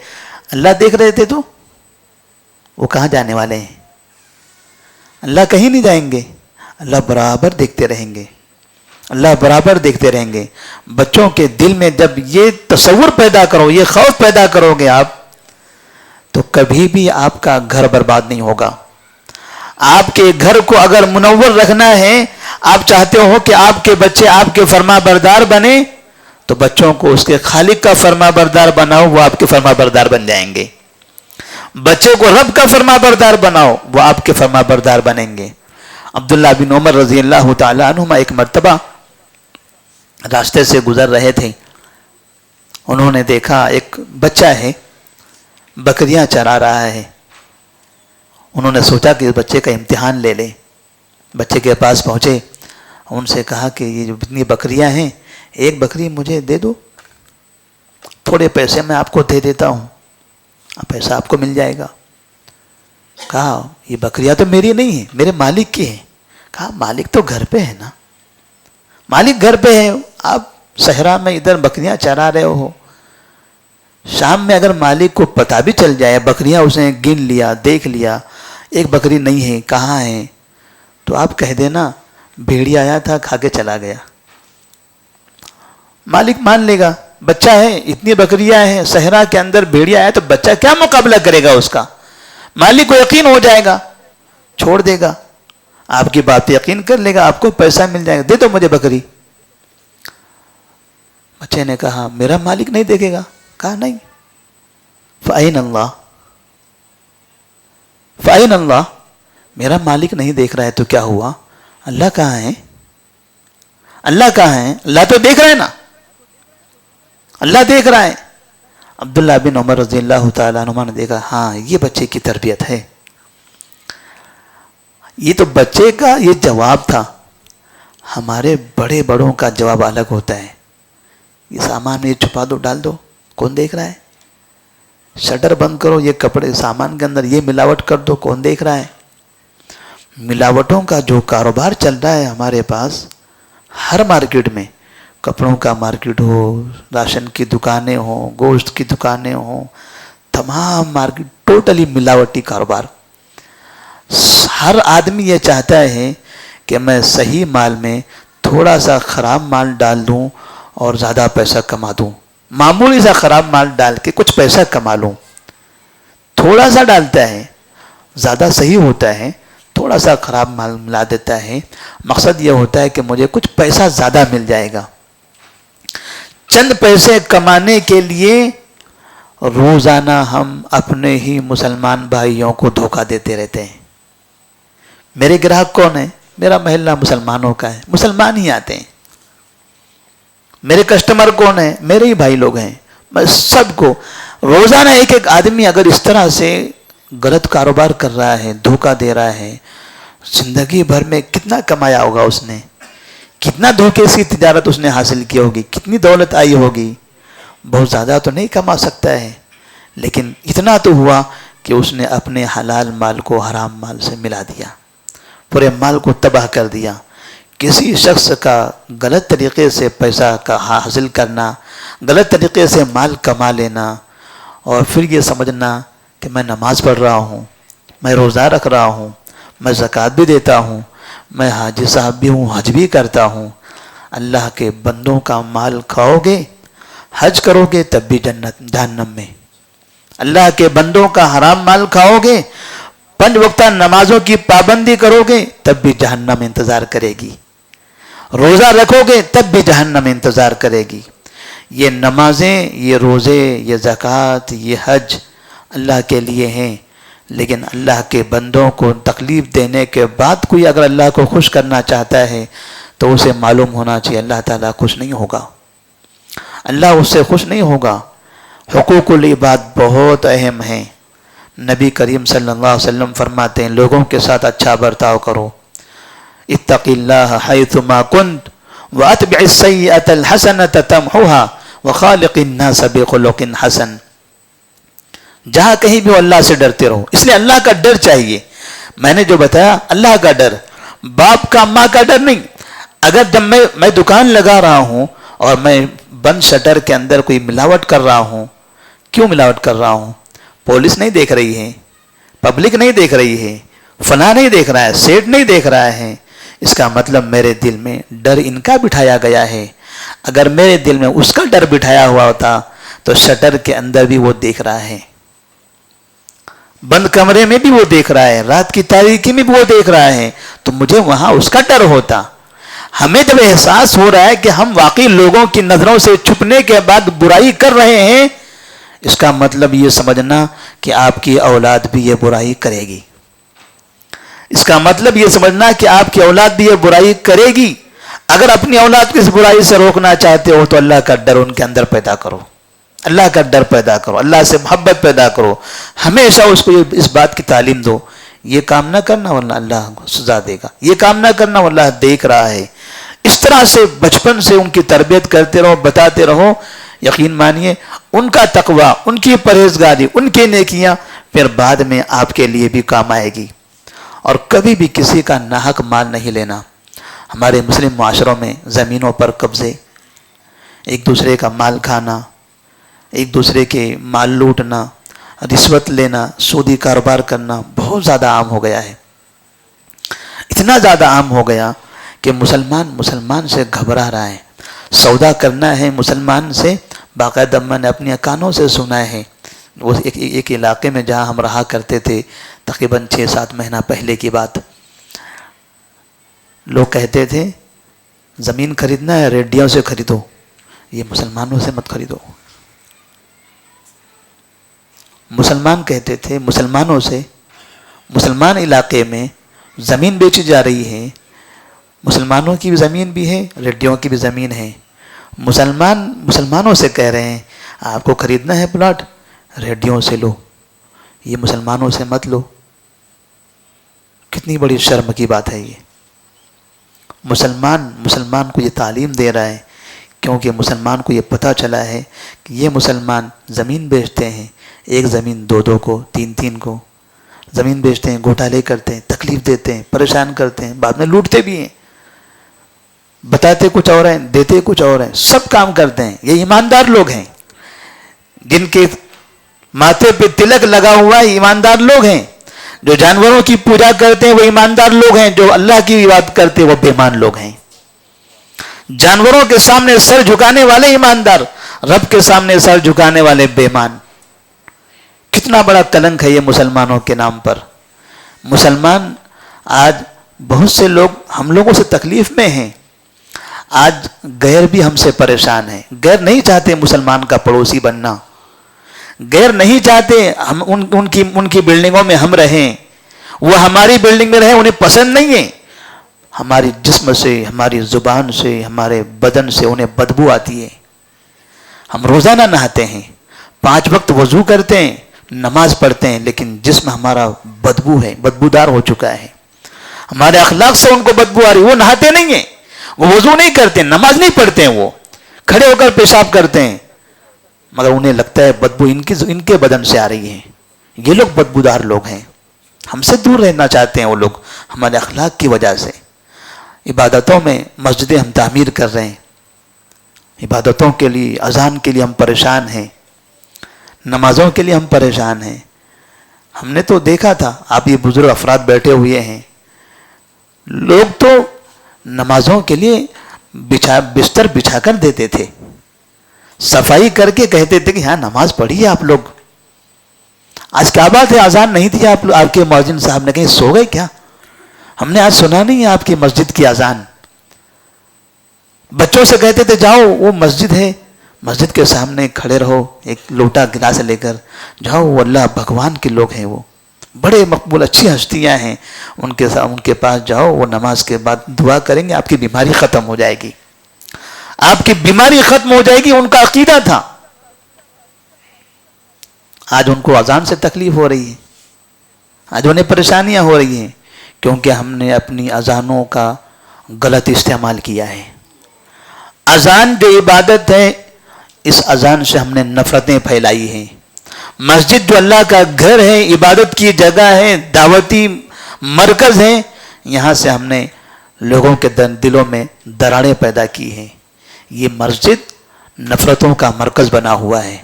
اللہ دیکھ رہے تھے تو وہ کہاں جانے والے ہیں؟ اللہ کہیں نہیں جائیں گے. اللہ برابر دیکھتے رہیں گے, اللہ برابر دیکھتے رہیں گے. بچوں کے دل میں جب یہ تصور پیدا کرو, یہ خوف پیدا کرو گے آپ, تو کبھی بھی آپ کا گھر برباد نہیں ہوگا. آپ کے گھر کو اگر منور رکھنا ہے, آپ چاہتے ہو کہ آپ کے بچے آپ کے فرما بردار بنے, تو بچوں کو اس کے خالق کا فرما بردار بناؤ, وہ آپ کے فرما بردار بن جائیں گے. بچے کو رب کا فرما بردار بناؤ, وہ آپ کے فرما بردار بنیں گے. عبداللہ بن عمر رضی اللہ تعالی عنہما ایک مرتبہ راستے سے گزر رہے تھے. انہوں نے دیکھا ایک بچہ ہے بکریاں چرا رہا ہے. انہوں نے سوچا کہ اس بچے کا امتحان لے لیں. بچے کے پاس پہنچے, ان سے کہا کہ یہ جو اتنی بکریاں ہیں, ایک بکری مجھے دے دو, تھوڑے پیسے میں آپ کو دے دیتا ہوں, پیسہ آپ کو مل جائے گا. کہا یہ بکریاں تو میری نہیں ہیں, میرے مالک کی ہیں. کہا مالک تو گھر پہ ہے نا, مالک گھر پہ ہے, آپ صحرا میں ادھر بکریاں چرا رہے ہو. شام میں اگر مالک کو پتہ بھی چل جائے, بکریاں اس نے گن لیا, دیکھ لیا, ایک بکری نہیں ہے, کہاں ہے, تو آپ کہہ دینا بھیڑی آیا تھا, کھا کے چلا گیا. مالک مان لے گا, بچہ ہے, اتنی بکریاں ہیں صحرا کے اندر, بھیڑیا آیا تو بچہ کیا مقابلہ کرے گا اس کا. مالک کو یقین ہو جائے گا, چھوڑ دے گا, آپ کی بات یقین کر لے گا, آپ کو پیسہ مل جائے گا, دے دو مجھے بکری. بچے نے کہا میرا مالک نہیں دیکھے گا. کہا نہیں. فَأَيْنَ اللَّهُ, فَأَيْنَ اللَّهُ, میرا مالک نہیں دیکھ رہا ہے تو کیا ہوا؟ اللہ کہاں ہے؟ اللہ کہاں ہے؟ اللہ تو دیکھ رہا ہے نا, اللہ دیکھ رہا ہے. عبداللہ بن عمر رضی اللہ تعالیٰ عنہ نے دیکھا, ہاں یہ بچے کی تربیت ہے. یہ تو بچے کا یہ جواب تھا. ہمارے بڑے بڑوں کا جواب الگ ہوتا ہے. یہ سامان یہ چھپا دو, ڈال دو, کون دیکھ رہا ہے؟ شٹر بند کرو, یہ کپڑے سامان کے اندر یہ ملاوٹ کر دو, کون دیکھ رہا ہے؟ ملاوٹوں کا جو کاروبار چل رہا ہے ہمارے پاس, ہر مارکیٹ میں, کپڑوں کا مارکیٹ ہو, راشن کی دکانیں ہوں, گوشت کی دکانیں ہوں, تمام مارکیٹ ٹوٹلی ملاوٹی کاروبار. ہر آدمی یہ چاہتا ہے کہ میں صحیح مال میں تھوڑا سا خراب مال ڈال دوں اور زیادہ پیسہ کما دوں، معمولی سا خراب مال ڈال کے کچھ پیسہ کما لوں. تھوڑا سا ڈالتا ہے، زیادہ صحیح ہوتا ہے، تھوڑا سا خراب مال ملا دیتا ہے. مقصد یہ ہوتا ہے کہ مجھے کچھ پیسہ زیادہ مل جائے گا. چند پیسے کمانے کے لیے روزانہ ہم اپنے ہی مسلمان بھائیوں کو دھوکہ دیتے رہتے ہیں. میرے گراہک کون ہیں؟ میرا محلہ مسلمانوں کا ہے، مسلمان ہی آتے ہیں. میرے کسٹمر کون ہیں؟ میرے ہی بھائی لوگ ہیں. بس سب کو روزانہ ایک آدمی اگر اس طرح سے غلط کاروبار کر رہا ہے، دھوکہ دے رہا ہے، زندگی بھر میں کتنا کمایا ہوگا اس نے، کتنا دھوکے سے تجارت اس نے حاصل کی ہوگی، کتنی دولت آئی ہوگی. بہت زیادہ تو نہیں کما سکتا ہے، لیکن اتنا تو ہوا کہ اس نے اپنے حلال مال کو حرام مال سے ملا دیا، پورے مال کو تباہ کر دیا. کسی شخص کا غلط طریقے سے پیسہ کا حاصل کرنا، غلط طریقے سے مال کما لینا، اور پھر یہ سمجھنا کہ میں نماز پڑھ رہا ہوں، میں روزہ رکھ رہا ہوں، میں زکوٰۃ بھی دیتا ہوں، میں حاجی صاحب بھی ہوں، حج بھی کرتا ہوں. اللہ کے بندوں کا مال کھاؤ گے، حج کرو گے تب بھی جہنم میں. اللہ کے بندوں کا حرام مال کھاؤ گے، 5 وقتہ نمازوں کی پابندی کرو گے تب بھی جہنم انتظار کرے گی. روزہ رکھو گے تب بھی جہنم انتظار کرے گی. یہ نمازیں، یہ روزے، یہ زکوٰۃ، یہ حج اللہ کے لیے ہیں، لیکن اللہ کے بندوں کو تکلیف دینے کے بعد کوئی اگر اللہ کو خوش کرنا چاہتا ہے تو اسے معلوم ہونا چاہیے اللہ تعالیٰ خوش نہیں ہوگا، اللہ اس سے خوش نہیں ہوگا. حقوق العباد بہت اہم ہیں. نبی کریم صلی اللہ علیہ وسلم فرماتے ہیں لوگوں کے ساتھ اچھا برتاؤ کرو. اتق اللہ حیثما کنت واتبع السیئۃ الحسنۃ تمحوها وخالق الناس بخلق حسن. جہاں کہیں بھی اللہ سے ڈرتے رہو. اس لیے اللہ کا ڈر چاہیے. میں نے جو بتایا اللہ کا ڈر، باپ کا ماں کا ڈر نہیں. اگر جب میں دکان لگا رہا ہوں اور میں بند شٹر کے اندر کوئی ملاوٹ کر رہا ہوں، کیوں ملاوٹ کر رہا ہوں؟ پولیس نہیں دیکھ رہی ہے، پبلک نہیں دیکھ رہی ہے، فلاں نہیں دیکھ رہا ہے، سیٹ نہیں دیکھ رہا ہے. اس کا مطلب میرے دل میں ڈر ان کا بٹھایا گیا ہے. اگر میرے دل میں اس کا ڈر بٹھایا ہوا ہوتا تو شٹر کے اندر بھی وہ دیکھ رہا ہے، بند کمرے میں بھی وہ دیکھ رہا ہے، رات کی تاریکی میں بھی وہ دیکھ رہا ہے، تو مجھے وہاں اس کا ڈر ہوتا. ہمیں جب احساس ہو رہا ہے کہ ہم واقعی لوگوں کی نظروں سے چھپنے کے بعد برائی کر رہے ہیں، اس کا مطلب یہ سمجھنا کہ آپ کی اولاد بھی یہ برائی کرے گی. اس کا مطلب یہ سمجھنا کہ آپ کی اولاد بھی یہ برائی کرے گی. اگر اپنی اولاد کو اس برائی سے روکنا چاہتے ہو تو اللہ کا ڈر ان کے اندر پیدا کرو، اللہ کا ڈر پیدا کرو، اللہ سے محبت پیدا کرو. ہمیشہ اس کو اس بات کی تعلیم دو، یہ کام نہ کرنا ورنہ اللہ سزا دے گا، یہ کام نہ کرنا ورنہ اللہ دیکھ رہا ہے. اس طرح سے بچپن سے ان کی تربیت کرتے رہو، بتاتے رہو. یقین مانیے ان کا تقوی، ان کی پرہیزگاری، ان کی نیکیاں پھر بعد میں آپ کے لیے بھی کام آئے گی. اور کبھی بھی کسی کا ناحق مال نہیں لینا. ہمارے مسلم معاشروں میں زمینوں پر قبضے، ایک دوسرے کا مال کھانا، ایک دوسرے کے مال لوٹنا، رشوت لینا، سودی کاروبار کرنا بہت زیادہ عام ہو گیا ہے. اتنا زیادہ عام ہو گیا کہ مسلمان سے گھبرا رہا ہے. سودا کرنا ہے مسلمان سے، باقاعدہ میں نے اپنی کانوں سے سنا ہے. وہ ایک علاقے میں جہاں ہم رہا کرتے تھے، تقریباً 6-7 مہینہ پہلے کی بات، لوگ کہتے تھے زمین خریدنا ہے ریڈیوں سے خریدو، یہ مسلمانوں سے مت خریدو. مسلمان کہتے تھے مسلمانوں سے، مسلمان علاقے میں زمین بیچی جا رہی ہے، مسلمانوں کی بھی زمین بھی ہے، ریڈیوں کی بھی زمین ہے. مسلمانوں سے کہہ رہے ہیں آپ کو خریدنا ہے پلاٹ، ریڈیوں سے لو، یہ مسلمانوں سے مت لو. کتنی بڑی شرم کی بات ہے یہ. مسلمان کو یہ تعلیم دے رہا ہے، کیونکہ مسلمان کو یہ پتہ چلا ہے کہ یہ مسلمان زمین بیچتے ہیں، ایک زمین 2 کو 3 کو زمین بیچتے ہیں، گھوٹالے کرتے ہیں، تکلیف دیتے ہیں، پریشان کرتے ہیں، بعد میں لوٹتے بھی ہیں. بتاتے کچھ اور ہیں، دیتے کچھ اور ہیں، سب کام کرتے ہیں. یہ ایماندار لوگ ہیں، جن کے ماتھے پہ تلک لگا ہوا ہے، ایماندار لوگ ہیں. جو جانوروں کی پوجا کرتے ہیں وہ ایماندار لوگ ہیں، جو اللہ کی عبادت کرتے ہیں وہ بے ایمان لوگ ہیں۔ جانوروں کے سامنے سر جھکانے والے ایماندار، رب کے سامنے سر جھکانے والے بے ایمان۔ کتنا بڑا کلنک ہے یہ مسلمانوں کے نام پر۔ مسلمان آج بہت سے لوگ ہم لوگوں سے تکلیف میں ہیں، آج غیر بھی ہم سے پریشان ہیں۔ غیر نہیں چاہتے مسلمان کا پڑوسی بننا، غیر نہیں چاہتے ہم ان کی بلڈنگوں میں ہم رہیں، وہ ہماری بلڈنگ میں رہیں، انہیں پسند نہیں ہے۔ ہماری جسم سے، ہماری زبان سے، ہمارے بدن سے انہیں بدبو آتی ہے۔ ہم روزانہ نہاتے ہیں، 5 وقت وضو کرتے ہیں، نماز پڑھتے ہیں، لیکن جسم ہمارا بدبو ہے، بدبودار ہو چکا ہے۔ ہمارے اخلاق سے ان کو بدبو آ رہی، وہ نہاتے نہیں ہیں، وہ وضو نہیں کرتے، نماز نہیں پڑھتے ہیں، وہ کھڑے ہو کر پیشاب کرتے ہیں، مگر انہیں لگتا ہے بدبو ان کے بدن سے آ رہی ہے۔ یہ لوگ بدبودار لوگ ہیں، ہم سے دور رہنا چاہتے ہیں وہ لوگ ہمارے اخلاق کی وجہ سے۔ عبادتوں میں مسجدیں ہم تعمیر کر رہے ہیں، عبادتوں کے لیے، اذان کے لیے ہم پریشان ہیں، نمازوں کے لیے ہم پریشان ہیں۔ ہم نے تو دیکھا تھا، آپ یہ بزرگ افراد بیٹھے ہوئے ہیں، لوگ تو نمازوں کے لیے بستر بچھا کر دیتے تھے، صفائی کر کے کہتے تھے کہ ہاں نماز پڑھیے آپ لوگ۔ آج کیا بات ہے، اذان نہیں تھی، آپ کے مؤذن صاحب نے کہیں سو گئے کیا؟ ہم نے آج سنا نہیں ہے آپ کی مسجد کی اذان۔ بچوں سے کہتے تھے جاؤ وہ مسجد ہے، مسجد کے سامنے کھڑے رہو، ایک لوٹا گلاس لے کر جاؤ، وہ اللہ بھگوان کے لوگ ہیں، وہ بڑے مقبول اچھی ہستیاں ہیں، ان کے پاس جاؤ، وہ نماز کے بعد دعا کریں گے، آپ کی بیماری ختم ہو جائے گی، آپ کی بیماری ختم ہو جائے گی، ان کا عقیدہ تھا۔ آج ان کو اذان سے تکلیف ہو رہی ہے، آج انہیں پریشانیاں ہو رہی ہیں، کیونکہ ہم نے اپنی اذانوں کا غلط استعمال کیا ہے۔ اذان جو عبادت ہے، اس اذان سے ہم نے نفرتیں پھیلائی ہیں۔ مسجد جو اللہ کا گھر ہے، عبادت کی جگہ ہے، دعوتی مرکز ہے، یہاں سے ہم نے لوگوں کے دلوں میں دراڑیں پیدا کی ہیں۔ یہ مسجد نفرتوں کا مرکز بنا ہوا ہے،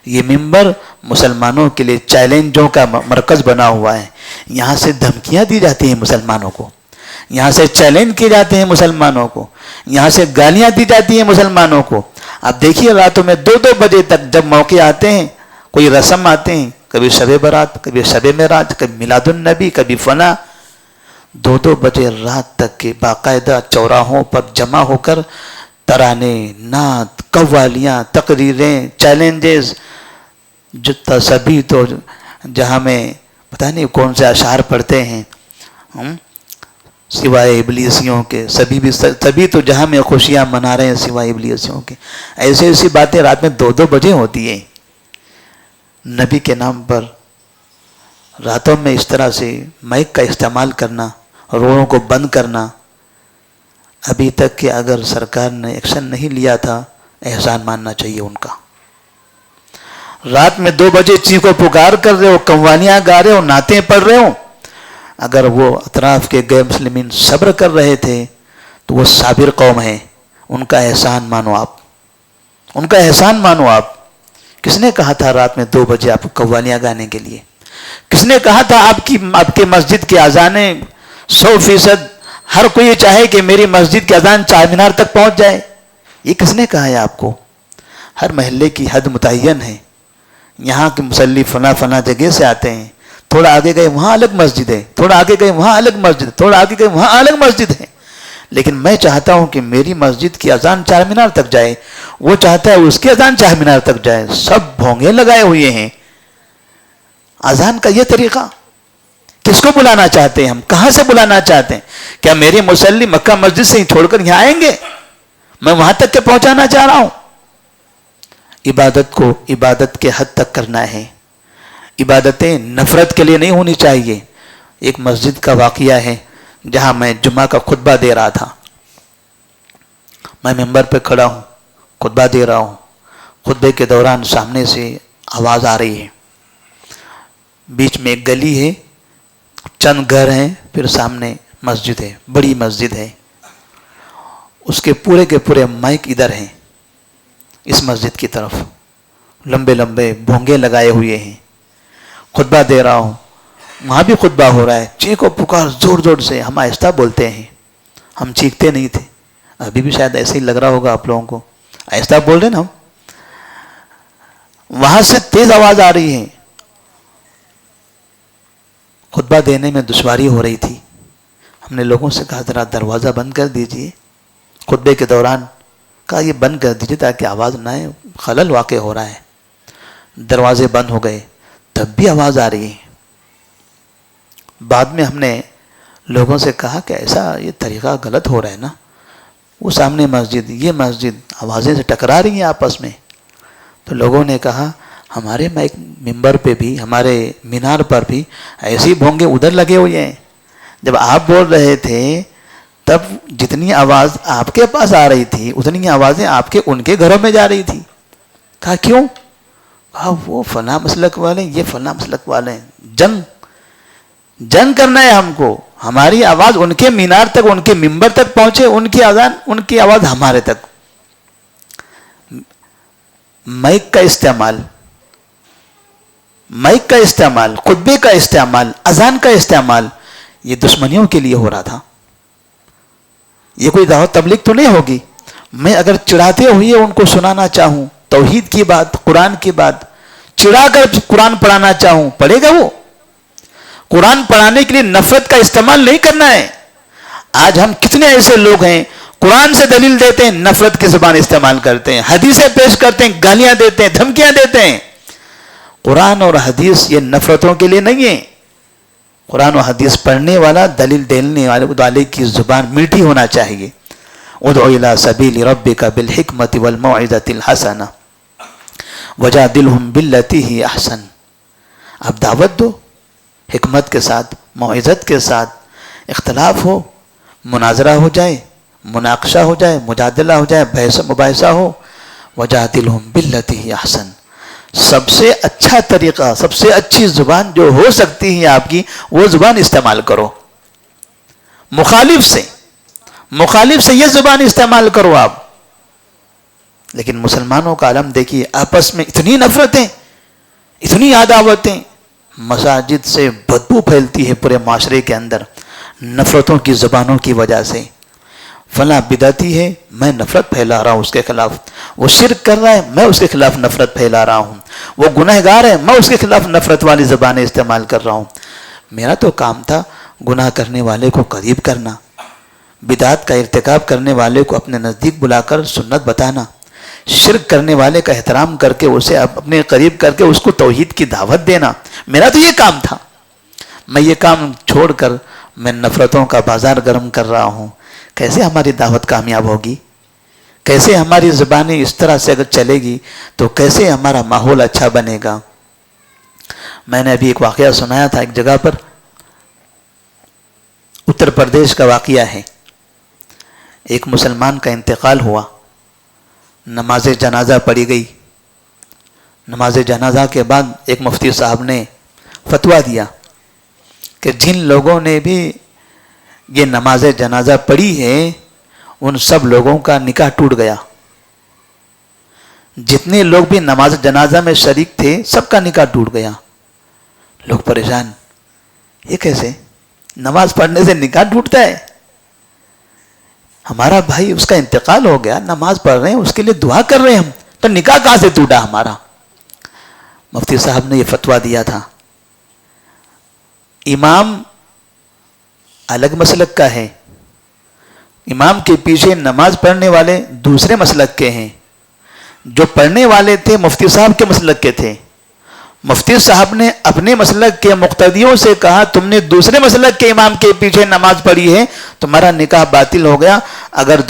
یہ منبر مسلمانوں کے لیے چیلنجوں کا مرکز بنا ہوا ہے۔ یہاں سے دھمکیاں دی جاتی ہیں مسلمانوں کو، یہاں سے چیلنج کیے جاتے ہیں مسلمانوں کو، یہاں سے گالیاں دی جاتی ہیں مسلمانوں کو۔ آپ دیکھیے راتوں میں 2-2 بجے تک جب موقع آتے ہیں، کوئی رسم آتے ہیں، کبھی شب برات، کبھی شب معراج، کبھی میلاد النبی، کبھی فنا، 2-2 بجے رات تک کے باقاعدہ چوراہوں پر جمع ہو کر ترانے، نعت، قوالیاں، تقریریں، چیلنجز، سبھی تو جہاں میں پتہ نہیں کون سے اشعار پڑھتے ہیں، سوائے ابلیسیوں کے، سبھی تو جہاں میں خوشیاں منا رہے ہیں سوائے ابلیسیوں کے۔ ایسی باتیں رات میں 2-2 بجے ہوتی ہیں۔ نبی کے نام پر راتوں میں اس طرح سے مائک کا استعمال کرنا، روڑوں کو بند کرنا، ابھی تک کہ اگر سرکار نے ایکشن نہیں لیا تھا، احسان ماننا چاہیے ان کا۔ رات میں 2 بجے چیخو پکار کر رہے ہو، قوالیاں گا رہے ہو، نعتیں پڑھ رہے ہو، اگر وہ اطراف کے غیر مسلمین صبر کر رہے تھے تو وہ صابر قوم ہے، ان کا احسان مانو آپ، ان کا احسان مانو آپ۔ کس نے کہا تھا رات میں 2 بجے آپ کو قوالیاں گانے کے لیے؟ کس نے کہا تھا آپ کے مسجد کی اذانیں 100% ہر کوئی چاہے کہ میری مسجد کی اذان چار مینار تک پہنچ جائے؟ یہ کس نے کہا ہے آپ کو؟ ہر محلے کی حد متعین ہے، یہاں کے مصلی فلاں جگہ سے آتے ہیں، تھوڑا آگے گئے وہاں الگ مسجد ہے، تھوڑا آگے گئے وہاں الگ مسجد، تھوڑا آگے گئے وہاں الگ مسجد ہے، لیکن میں چاہتا ہوں کہ میری مسجد کی اذان چار مینار تک جائے، وہ چاہتا ہے اس کی اذان چار مینار تک جائے، سب بھونگے لگائے ہوئے ہیں۔ اذان کا یہ طریقہ، کس کو بلانا چاہتے ہیں ہم؟ کہاں سے بلانا چاہتے ہیں؟ کیا میری مصلی مکہ مسجد سے ہی چھوڑ کر یہاں آئیں گے؟ میں وہاں تک کے پہنچانا چاہ رہا ہوں۔ عبادت کو عبادت کے حد تک کرنا ہے، عبادتیں نفرت کے لیے نہیں ہونی چاہیے۔ ایک مسجد کا واقعہ ہے جہاں میں جمعہ کا خطبہ دے رہا تھا، میں ممبر پہ کھڑا ہوں، خطبہ دے رہا ہوں، خطبے کے دوران سامنے سے آواز آ رہی ہے، بیچ میں ایک گلی ہے، چند گھر ہیں، پھر سامنے مسجد ہے، بڑی مسجد ہے، اس کے پورے مائک ادھر ہیں، اس مسجد کی طرف لمبے لمبے بھونگے لگائے ہوئے ہیں، خطبہ دے رہا ہوں، وہاں بھی خطبہ ہو رہا ہے، چیخو پکار زور زور سے. ہم آہستہ بولتے ہیں، ہم چیختے نہیں تھے. ابھی بھی شاید ایسے ہی لگ رہا ہوگا آپ لوگوں کو، آہستہ بول رہے نا ہم. وہاں سے تیز آواز آ رہی ہے. خطبہ دینے میں دشواری ہو رہی تھی. ہم نے لوگوں سے کہا ذرا دروازہ بند کر دیجئے. خطبے کے دوران کہا یہ بند کر دیجئے تاکہ آواز نہ آئے، خلل واقع ہو رہا ہے. دروازے بند ہو گئے، تب بھی آواز آ رہی ہے. بعد میں ہم نے لوگوں سے کہا کہ ایسا یہ طریقہ غلط ہو رہا ہے نا. وہ سامنے مسجد، یہ مسجد، آوازیں سے ٹکرا رہی ہیں آپس میں. تو لوگوں نے کہا ہمارے ممبر پہ بھی، ہمارے مینار پر بھی ایسی بھونگے ادھر لگے ہوئے ہیں. جب آپ بول رہے تھے تب جتنی آواز آپ کے پاس آ رہی تھی اتنی آوازیں آپ کے ان کے گھروں میں جا رہی تھی. کہا کیوں؟ کہا وہ فلاں مسلک والے، یہ فلاں مسلک والے ہیں. جنگ کرنا ہے ہم کو. ہماری آواز ان کے مینار تک، ان کے ممبر تک پہنچے، ان کی اذان، ان کی آواز ہمارے تک. مائک کا استعمال، خطبے کا استعمال، اذان کا استعمال، یہ دشمنیوں کے لیے ہو رہا تھا. یہ کوئی دعوت تبلیغ تو نہیں ہوگی. میں اگر چڑھاتے ہوئے ان کو سنانا چاہوں توحید کی بات، قرآن کی بات، چڑھا کر قرآن پڑھانا چاہوں، پڑھے گا وہ؟ قرآن پڑھانے کے لیے نفرت کا استعمال نہیں کرنا ہے. آج ہم کتنے ایسے لوگ ہیں قرآن سے دلیل دیتے ہیں، نفرت کی زبان استعمال کرتے ہیں، حدیثیں پیش کرتے ہیں، گالیاں دیتے ہیں، دھمکیاں دیتے ہیں. قرآن اور حدیث یہ نفرتوں کے لیے نہیں ہے. قرآن و حدیث پڑھنے والا، دلیل دینے والے کی زبان میٹھی ہونا چاہیے. ادع الی سبیل ربک بالحکمۃ والموعظۃ الحسنہ وجادلہم باللتی ہی احسن. آپ دعوت دو حکمت کے ساتھ، موعظت کے ساتھ. اختلاف ہو، مناظرہ ہو جائے، مناقشہ ہو جائے، مجادلہ ہو جائے، بحث مباحثہ ہو. وجادلہم باللتی ہی احسن. سب سے اچھا طریقہ، سب سے اچھی زبان جو ہو سکتی ہے آپ کی، وہ زبان استعمال کرو. مخالف سے یہ زبان استعمال کرو آپ. لیکن مسلمانوں کا عالم دیکھیے، آپس میں اتنی نفرتیں، اتنی عداوتیں. مساجد سے بدبو پھیلتی ہے پورے معاشرے کے اندر نفرتوں کی زبانوں کی وجہ سے. فلاں بدعتی ہے، میں نفرت پھیلا رہا ہوں اس کے خلاف. وہ شرک کر رہا ہے، میں اس کے خلاف نفرت پھیلا رہا ہوں. وہ گنہگار ہے، میں اس کے خلاف نفرت والی زبانیں استعمال کر رہا ہوں. میرا تو کام تھا گناہ کرنے والے کو قریب کرنا، بدعت کا ارتکاب کرنے والے کو اپنے نزدیک بلا کر سنت بتانا، شرک کرنے والے کا احترام کر کے اسے اپنے قریب کر کے اس کو توحید کی دعوت دینا. میرا تو یہ کام تھا. میں یہ کام چھوڑ کر میں نفرتوں کا بازار گرم کر رہا ہوں. کیسے ہماری دعوت کامیاب ہوگی؟ کیسے ہماری زبانیں اس طرح سے اگر چلے گی تو کیسے ہمارا ماحول اچھا بنے گا؟ میں نے ابھی ایک واقعہ سنایا تھا ایک جگہ پر، اتر پردیش کا واقعہ ہے. ایک مسلمان کا انتقال ہوا، نماز جنازہ پڑھی گئی. نماز جنازہ کے بعد ایک مفتی صاحب نے فتویٰ دیا کہ جن لوگوں نے بھی یہ نماز جنازہ پڑھی ہے ان سب لوگوں کا نکاح ٹوٹ گیا. جتنے لوگ بھی نماز جنازہ میں شریک تھے سب کا نکاح ٹوٹ گیا. لوگ پریشان، یہ کیسے؟ نماز پڑھنے سے نکاح ٹوٹتا ہے؟ ہمارا بھائی اس کا انتقال ہو گیا، نماز پڑھ رہے ہیں، اس کے لیے دعا کر رہے ہیں ہم، تو نکاح کہاں سے ٹوٹا ہمارا؟ مفتی صاحب نے یہ فتویٰ دیا تھا. امام الگ مسلک کا ہے، امام کے پیچھے نماز پڑھنے والے دوسرے مسلک کے ہیں. جو پڑھنے والے تھے مفتی صاحب کے مسلک کے تھے. مفتی صاحب نے اپنے مسلک کے مقتدیوں سے کہا تم نے دوسرے مسلک کے امام کے پیچھے نماز پڑھی ہے، تمہارا نکاح باطل ہو گیا. اگر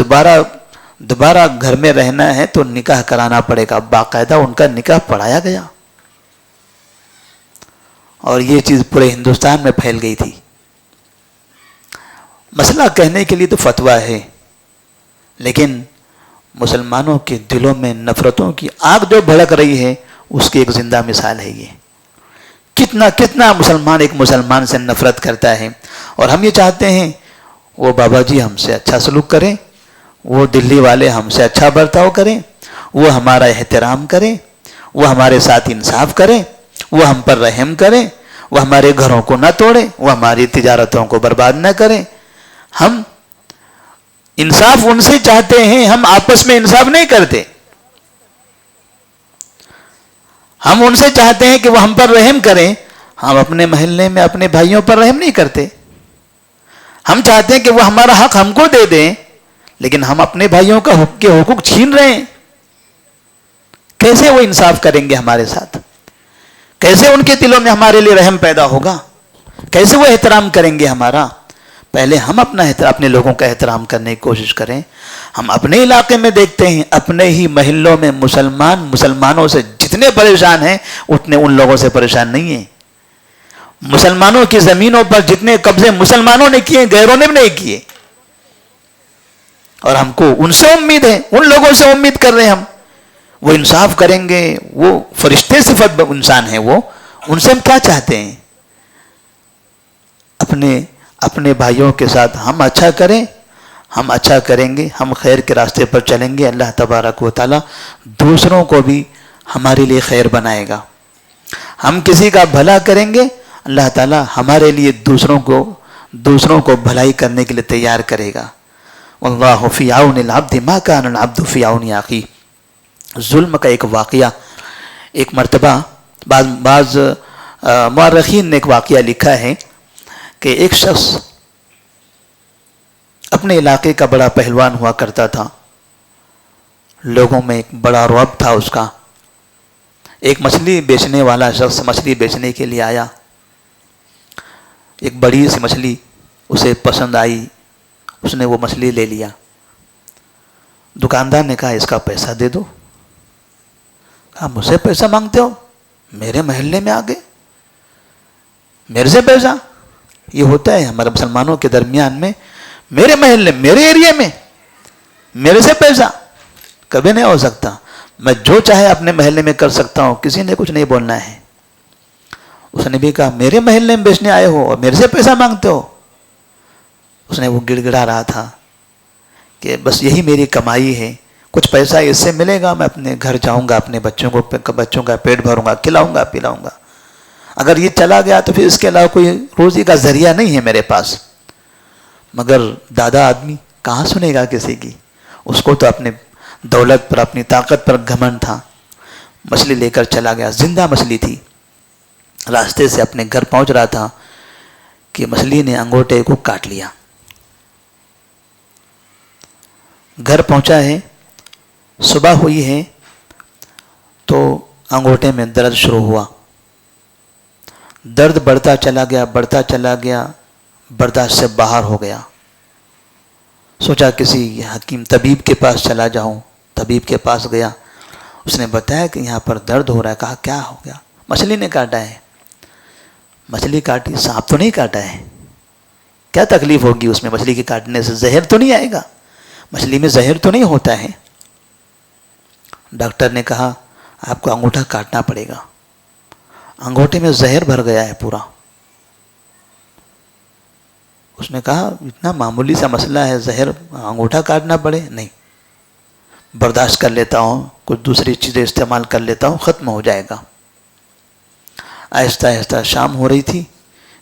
دوبارہ گھر میں رہنا ہے تو نکاح کرانا پڑے گا. باقاعدہ ان کا نکاح پڑھایا گیا اور یہ چیز پورے ہندوستان میں پھیل گئی تھی. مسئلہ کہنے کے لیے تو فتویٰ ہے، لیکن مسلمانوں کے دلوں میں نفرتوں کی آگ جو بھڑک رہی ہے اس کی ایک زندہ مثال ہے. یہ کتنا مسلمان ایک مسلمان سے نفرت کرتا ہے. اور ہم یہ چاہتے ہیں وہ بابا جی ہم سے اچھا سلوک کریں، وہ دلی والے ہم سے اچھا برتاؤ کریں، وہ ہمارا احترام کریں، وہ ہمارے ساتھ انصاف کریں، وہ ہم پر رحم کریں، وہ ہمارے گھروں کو نہ توڑیں، وہ ہماری تجارتوں کو برباد نہ کریں. ہم انصاف ان سے چاہتے ہیں، ہم آپس میں انصاف نہیں کرتے. ہم ان سے چاہتے ہیں کہ وہ ہم پر رحم کریں، ہم اپنے محلے میں اپنے بھائیوں پر رحم نہیں کرتے. ہم چاہتے ہیں کہ وہ ہمارا حق ہم کو دے دیں، لیکن ہم اپنے بھائیوں کا حقوق چھین رہے ہیں. کیسے وہ انصاف کریں گے ہمارے ساتھ؟ کیسے ان کے دلوں میں ہمارے لیے رحم پیدا ہوگا؟ کیسے وہ احترام کریں گے ہمارا؟ پہلے ہم اپنے لوگوں کا احترام کرنے کی کوشش کریں. ہم اپنے علاقے میں دیکھتے ہیں، اپنے ہی محلوں میں مسلمانوں سے جتنے پریشان ہیں اتنے ان لوگوں سے پریشان نہیں ہیں. مسلمانوں کی زمینوں پر جتنے قبضے مسلمانوں نے کیے، غیروں نے بھی نہیں کیے. اور ہم کو ان سے امید ہے، ان لوگوں سے امید کر رہے ہیں ہم، وہ انصاف کریں گے. وہ فرشتے صفت انسان ہیں، وہ ان سے ہم کیا چاہتے ہیں؟ اپنے بھائیوں کے ساتھ ہم اچھا کریں، ہم اچھا کریں گے، ہم خیر کے راستے پر چلیں گے. اللہ تبارک و تعالی دوسروں کو بھی ہمارے لیے خیر بنائے گا. ہم کسی کا بھلا کریں گے، اللہ تعالیٰ ہمارے لیے دوسروں کو بھلائی کرنے کے لیے تیار کرے گا. واللہ فی عون العبد ما کان العبد فی عون اخیہ. ظلم کا ایک واقعہ، ایک مرتبہ بعض مورخین نے ایک واقعہ لکھا ہے کہ ایک شخص اپنے علاقے کا بڑا پہلوان ہوا کرتا تھا. لوگوں میں ایک بڑا رعب تھا اس کا. ایک مچھلی بیچنے والا شخص مچھلی بیچنے کے لیے آیا. ایک بڑی سی مچھلی اسے پسند آئی، اس نے وہ مچھلی لے لیا. دکاندار نے کہا اس کا پیسہ دے دو. کہا مجھ سے پیسہ مانگتے ہو؟ میرے محلے میں آ گئے میرے سے پیسہ؟ یہ ہوتا ہے ہمارے مسلمانوں کے درمیان میں، میرے محلے میرے ایریے میں میرے سے پیسہ کبھی نہیں ہو سکتا. میں جو چاہے اپنے محلے میں کر سکتا ہوں، کسی نے کچھ نہیں بولنا ہے. اس نے بھی کہا میرے محلے میں بیچنے آئے ہو اور میرے سے پیسہ مانگتے ہو؟ اس نے وہ گڑ گڑا رہا تھا کہ بس یہی میری کمائی ہے، کچھ پیسہ اس سے ملے گا، میں اپنے گھر جاؤں گا، اپنے بچوں کا پیٹ بھروں گا، کھلاؤں گا پلاؤں گا. اگر یہ چلا گیا تو پھر اس کے علاوہ کوئی روزی کا ذریعہ نہیں ہے میرے پاس. مگر دادا آدمی کہاں سنے گا کسی کی؟ اس کو تو اپنے دولت پر اپنی طاقت پر گھمنڈ تھا. مچھلی لے کر چلا گیا، زندہ مچھلی تھی. راستے سے اپنے گھر پہنچ رہا تھا کہ مچھلی نے انگوٹھے کو کاٹ لیا. گھر پہنچا ہے، صبح ہوئی ہے تو انگوٹھے میں درد شروع ہوا. درد بڑھتا چلا گیا، برداشت سے باہر ہو گیا. سوچا کسی حکیم طبیب کے پاس چلا جاؤں. طبیب کے پاس گیا، اس نے بتایا کہ یہاں پر درد ہو رہا ہے. کہا کیا ہو گیا؟ مچھلی نے کاٹا ہے. مچھلی کاٹی؟ سانپ تو نہیں کاٹا ہے. کیا تکلیف ہوگی اس میں؟ مچھلی کے کاٹنے سے زہر تو نہیں آئے گا؟ مچھلی میں زہر تو نہیں ہوتا ہے. ڈاکٹر نے کہا آپ کو انگوٹھا کاٹنا پڑے گا، انگوٹھے میں زہر بھر گیا ہے پورا. اس نے کہا اتنا معمولی سا مسئلہ ہے، زہر انگوٹھا کاٹنا پڑے؟ نہیں، برداشت کر لیتا ہوں، کچھ دوسری چیزیں استعمال کر لیتا ہوں، ختم ہو جائے گا. آہستہ آہستہ شام ہو رہی تھی،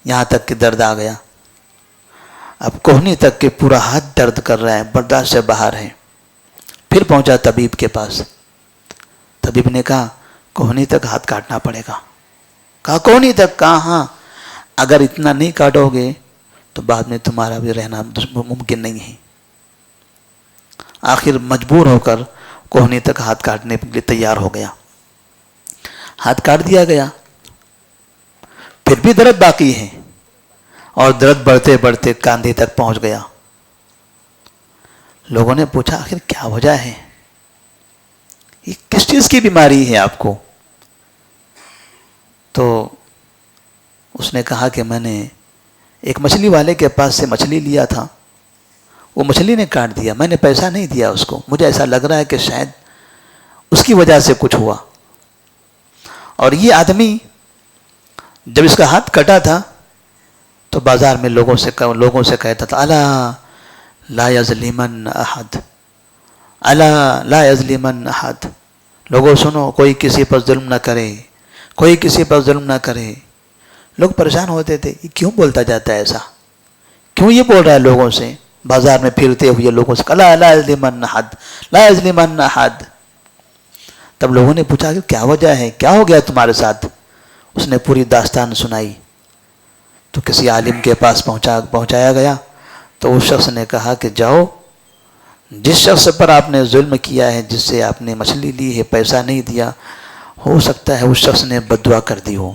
یہاں تک کہ درد آ گیا. اب کوہنی تک کہ پورا ہاتھ درد کر رہا ہے، برداشت سے باہر ہے. پھر پہنچا طبیب کے پاس. طبیب نے کہا کوہنی تک ہاتھ کاٹنا پڑے گا. کہا کوہنی تک؟ کہا ہاں، اگر اتنا نہیں کاٹو گے تو بعد میں تمہارا بھی رہنا ممکن نہیں ہے. آخر مجبور ہو کر کوہنی تک ہاتھ کاٹنے کے لیے تیار ہو گیا. ہاتھ کاٹ دیا گیا. پھر بھی درد باقی ہے اور درد بڑھتے بڑھتے کاندھے تک پہنچ گیا. لوگوں نے پوچھا آخر کیا وجہ ہے، یہ کس چیز کی بیماری ہے آپ کو؟ تو اس نے کہا کہ میں نے ایک مچھلی والے کے پاس سے مچھلی لیا تھا، وہ مچھلی نے کاٹ دیا، میں نے پیسہ نہیں دیا اس کو. مجھے ایسا لگ رہا ہے کہ شاید اس کی وجہ سے کچھ ہوا. اور یہ آدمی جب اس کا ہاتھ کٹا تھا تو بازار میں لوگوں سے کہتا تھا الا لا یظلمن احد، الا لا یظلمن احد. لوگوں سنو، کوئی کسی پر ظلم نہ کرے، کوئی کسی پر ظلم نہ کرے. لوگ پریشان ہوتے تھے، یہ کیوں بولتا جاتا ہے ایسا، کیوں یہ بول رہا ہے لوگوں سے، بازار میں پھرتے ہوئے لوگوں سے لا یظلمن احد لا یظلمن احد۔ تب لوگوں نے پوچھا کہ کیا وجہ ہے، کیا ہو گیا تمہارے ساتھ؟ اس نے پوری داستان سنائی تو کسی عالم کے پاس پہنچایا گیا تو اس شخص نے کہا کہ جاؤ، جس شخص پر آپ نے ظلم کیا ہے، جس سے آپ نے مچھلی لی ہے، پیسہ نہیں دیا، ہو سکتا ہے اس شخص نے بد دعا کر دی ہو،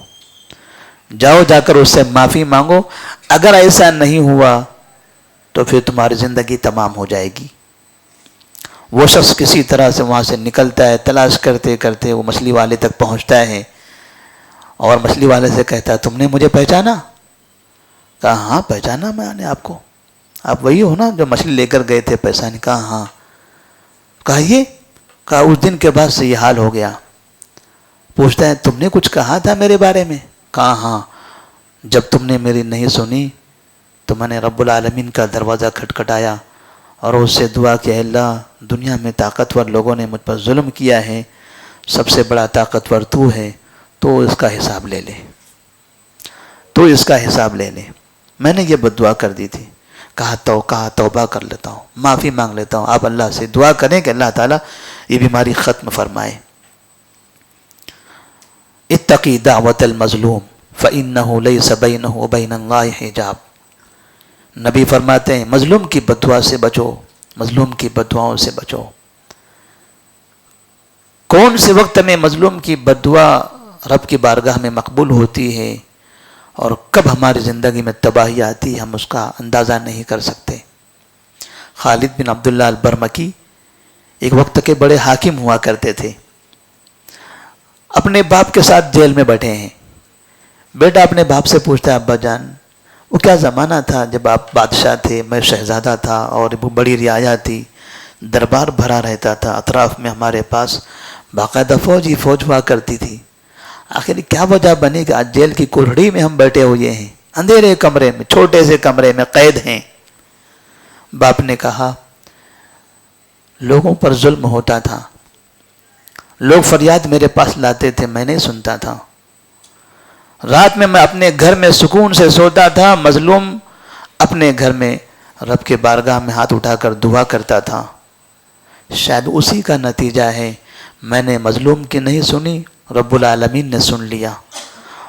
جاؤ جا کر اس سے معافی مانگو، اگر ایسا نہیں ہوا تو پھر تمہاری زندگی تمام ہو جائے گی۔ وہ شخص کسی طرح سے وہاں سے نکلتا ہے، تلاش کرتے کرتے وہ مچھلی والے تک پہنچتا ہے اور مچھلی والے سے کہتا ہے تم نے مجھے پہچانا؟ کہا ہاں پہچانا میں نے آپ کو، آپ وہی ہو نا جو مچھلی لے کر گئے تھے، پیسہ نہیں؟ کہا ہاں۔ کہا یہ؟ کہا اس دن کے بعد سے یہ حال ہو گیا۔ پوچھتا ہے تم نے کچھ کہا تھا میرے بارے میں؟ کہا ہاں، جب تم نے میری نہیں سنی تو میں نے رب العالمین کا دروازہ کھٹکھٹایا اور اس سے دعا کہ اللہ دنیا میں طاقتور لوگوں نے مجھ پر ظلم کیا ہے، سب سے بڑا طاقتور تو ہے، تو اس کا حساب لے لے، تو اس کا حساب لے لے۔ میں نے یہ بد دعا کر دی تھی۔ کہا توبہ کر لیتا ہوں، معافی مانگ لیتا ہوں۔ آپ اللہ سے دعا کریں کہ اللہ تعالیٰ یہ بیماری ختم فرمائے۔ اتقی دعوت المظلوم فإنه ليس بينه وبين الله حجاب۔ نبی فرماتے ہیں مظلوم کی بد دعا سے بچو، مظلوم کی بد دعاؤں سے بچو۔ کون سے وقت میں مظلوم کی بد دعا رب کی بارگاہ میں مقبول ہوتی ہے اور کب ہماری زندگی میں تباہی آتی ہے، ہم اس کا اندازہ نہیں کر سکتے۔ خالد بن عبداللہ البرمکی ایک وقت کے بڑے حاکم ہوا کرتے تھے، اپنے باپ کے ساتھ جیل میں بیٹھے ہیں۔ بیٹا اپنے باپ سے پوچھتا ہے ابا جان، وہ کیا زمانہ تھا جب آپ بادشاہ تھے، میں شہزادہ تھا اور وہ بڑی رعایا تھی، دربار بھرا رہتا تھا، اطراف میں ہمارے پاس باقاعدہ فوج ہی فوج ہوا کرتی تھی، آخر کیا وجہ بنی کہ آج جیل کی کولہڑی میں ہم بیٹھے ہوئے ہیں، اندھیرے کمرے میں، چھوٹے سے کمرے میں قید ہیں؟ باپ نے کہا لوگوں پر ظلم ہوتا تھا، لوگ فریاد میرے پاس لاتے تھے، میں نہیں سنتا تھا، رات میں اپنے گھر میں سکون سے سوتا تھا، مظلوم اپنے گھر میں رب کے بارگاہ میں ہاتھ اٹھا کر دعا کرتا تھا، شاید اسی کا نتیجہ ہے، میں نے مظلوم کی نہیں سنی، رب العالمین نے سن لیا،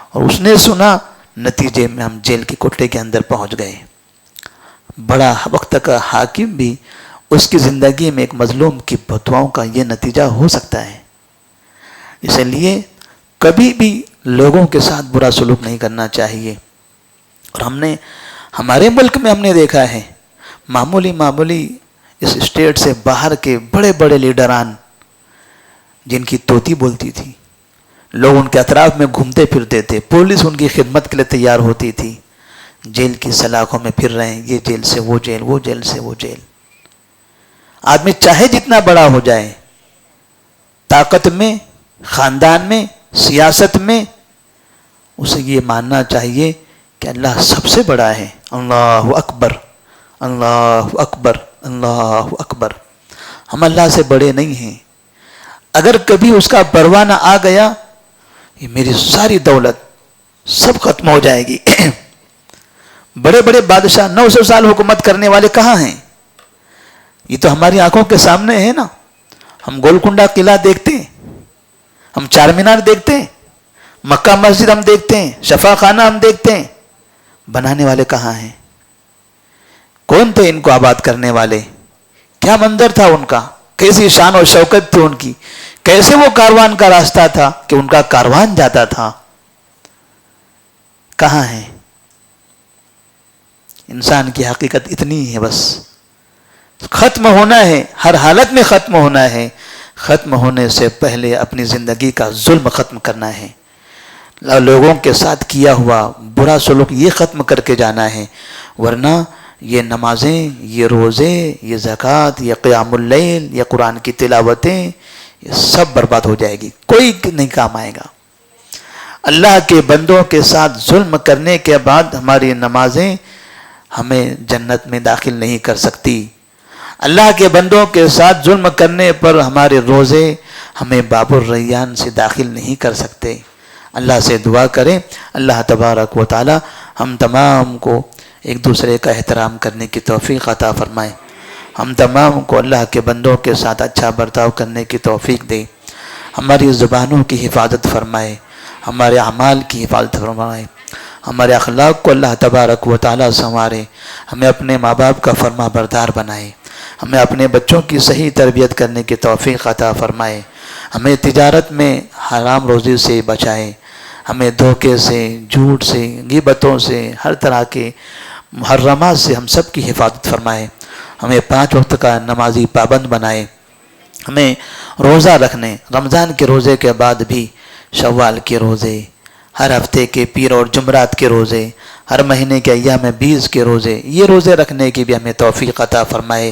اور اس نے سنا، نتیجے میں ہم جیل کی کوٹھے کے اندر پہنچ گئے۔ بڑا وقت کا حاکم بھی اس کی زندگی میں ایک مظلوم کی بددعاؤں کا یہ نتیجہ ہو سکتا ہے۔ اس لیے کبھی بھی لوگوں کے ساتھ برا سلوک نہیں کرنا چاہیے۔ اور ہمارے ملک میں ہم نے دیکھا ہے معمولی اس اسٹیٹ سے باہر کے بڑے بڑے لیڈران جن کی طوطی بولتی تھی، لوگ ان کے اطراف میں گھومتے پھرتے تھے، پولیس ان کی خدمت کے لیے تیار ہوتی تھی، جیل کی سلاخوں میں پھر رہے ہیں، یہ جیل سے وہ جیل، وہ جیل سے وہ جیل۔ آدمی چاہے جتنا بڑا ہو جائے، طاقت میں، خاندان میں، سیاست میں، اسے یہ ماننا چاہیے کہ اللہ سب سے بڑا ہے۔ اللہ اکبر، اللہ اکبر، اللہ اکبر۔ ہم اللہ سے بڑے نہیں ہیں۔ اگر کبھی اس کا پروانہ آ گیا، یہ میری ساری دولت سب ختم ہو جائے گی۔ بڑے بڑے بادشاہ 900 سال حکومت کرنے والے کہاں ہیں؟ یہ تو ہماری آنکھوں کے سامنے ہے نا۔ ہم گولکنڈہ قلعہ دیکھتے ہیں، ہم چار مینار دیکھتے ہیں، مکہ مسجد ہم دیکھتے ہیں، شفا خانہ ہم دیکھتے ہیں، بنانے والے کہاں ہیں؟ کون تھے ان کو آباد کرنے والے؟ کیا منظر تھا ان کا؟ کیسی شان و شوکت تھی ان کی؟ کیسے وہ کاروان کا راستہ تھا کہ ان کا کاروان جاتا تھا؟ کہاں ہے؟ انسان کی حقیقت اتنی ہے، بس ختم ہونا ہے، ہر حالت میں ختم ہونا ہے۔ ختم ہونے سے پہلے اپنی زندگی کا ظلم ختم کرنا ہے، لوگوں کے ساتھ کیا ہوا برا سلوک یہ ختم کر کے جانا ہے، ورنہ یہ نمازیں، یہ روزے، یہ زکوٰۃ، یہ قیام اللیل، یہ قرآن کی تلاوتیں، یہ سب برباد ہو جائے گی، کوئی نہیں کام آئے گا۔ اللہ کے بندوں کے ساتھ ظلم کرنے کے بعد ہماری نمازیں ہمیں جنت میں داخل نہیں کر سکتی، اللہ کے بندوں کے ساتھ ظلم کرنے پر ہمارے روزے ہمیں باب الریان سے داخل نہیں کر سکتے۔ اللہ سے دعا کریں اللہ تبارک و تعالی ہم تمام کو ایک دوسرے کا احترام کرنے کی توفیق عطا فرمائے، ہم تمام کو اللہ کے بندوں کے ساتھ اچھا برتاؤ کرنے کی توفیق دے، ہماری زبانوں کی حفاظت فرمائے، ہمارے اعمال کی حفاظت فرمائے، ہمارے اخلاق کو اللہ تبارک و تعالی سنوارے، ہمیں اپنے ماں باپ کا فرما بردار بنائے، ہمیں اپنے بچوں کی صحیح تربیت کرنے کی توفیق عطا فرمائے، ہمیں تجارت میں حرام روزی سے بچائے، ہمیں دھوکے سے، جھوٹ سے، غیبتوں سے، ہر طرح کے محرمات سے ہم سب کی حفاظت فرمائے، ہمیں 5 وقت کا نمازی پابند بنائے، ہمیں روزہ رکھنے، رمضان کے روزے کے بعد بھی شوال کے روزے، ہر ہفتے کے پیر اور جمعرات کے روزے، ہر مہینے کے ایام 20 کے روزے، یہ روزے رکھنے کی بھی ہمیں توفیق عطا فرمائے،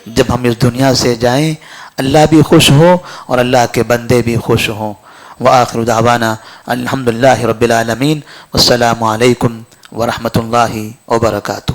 جب ہم اس دنیا سے جائیں اللہ بھی خوش ہو اور اللہ کے بندے بھی خوش ہوں۔ وآخر دعوانا الحمدللہ رب العالمین، والسلام علیکم ورحمۃ اللہ وبرکاتہ۔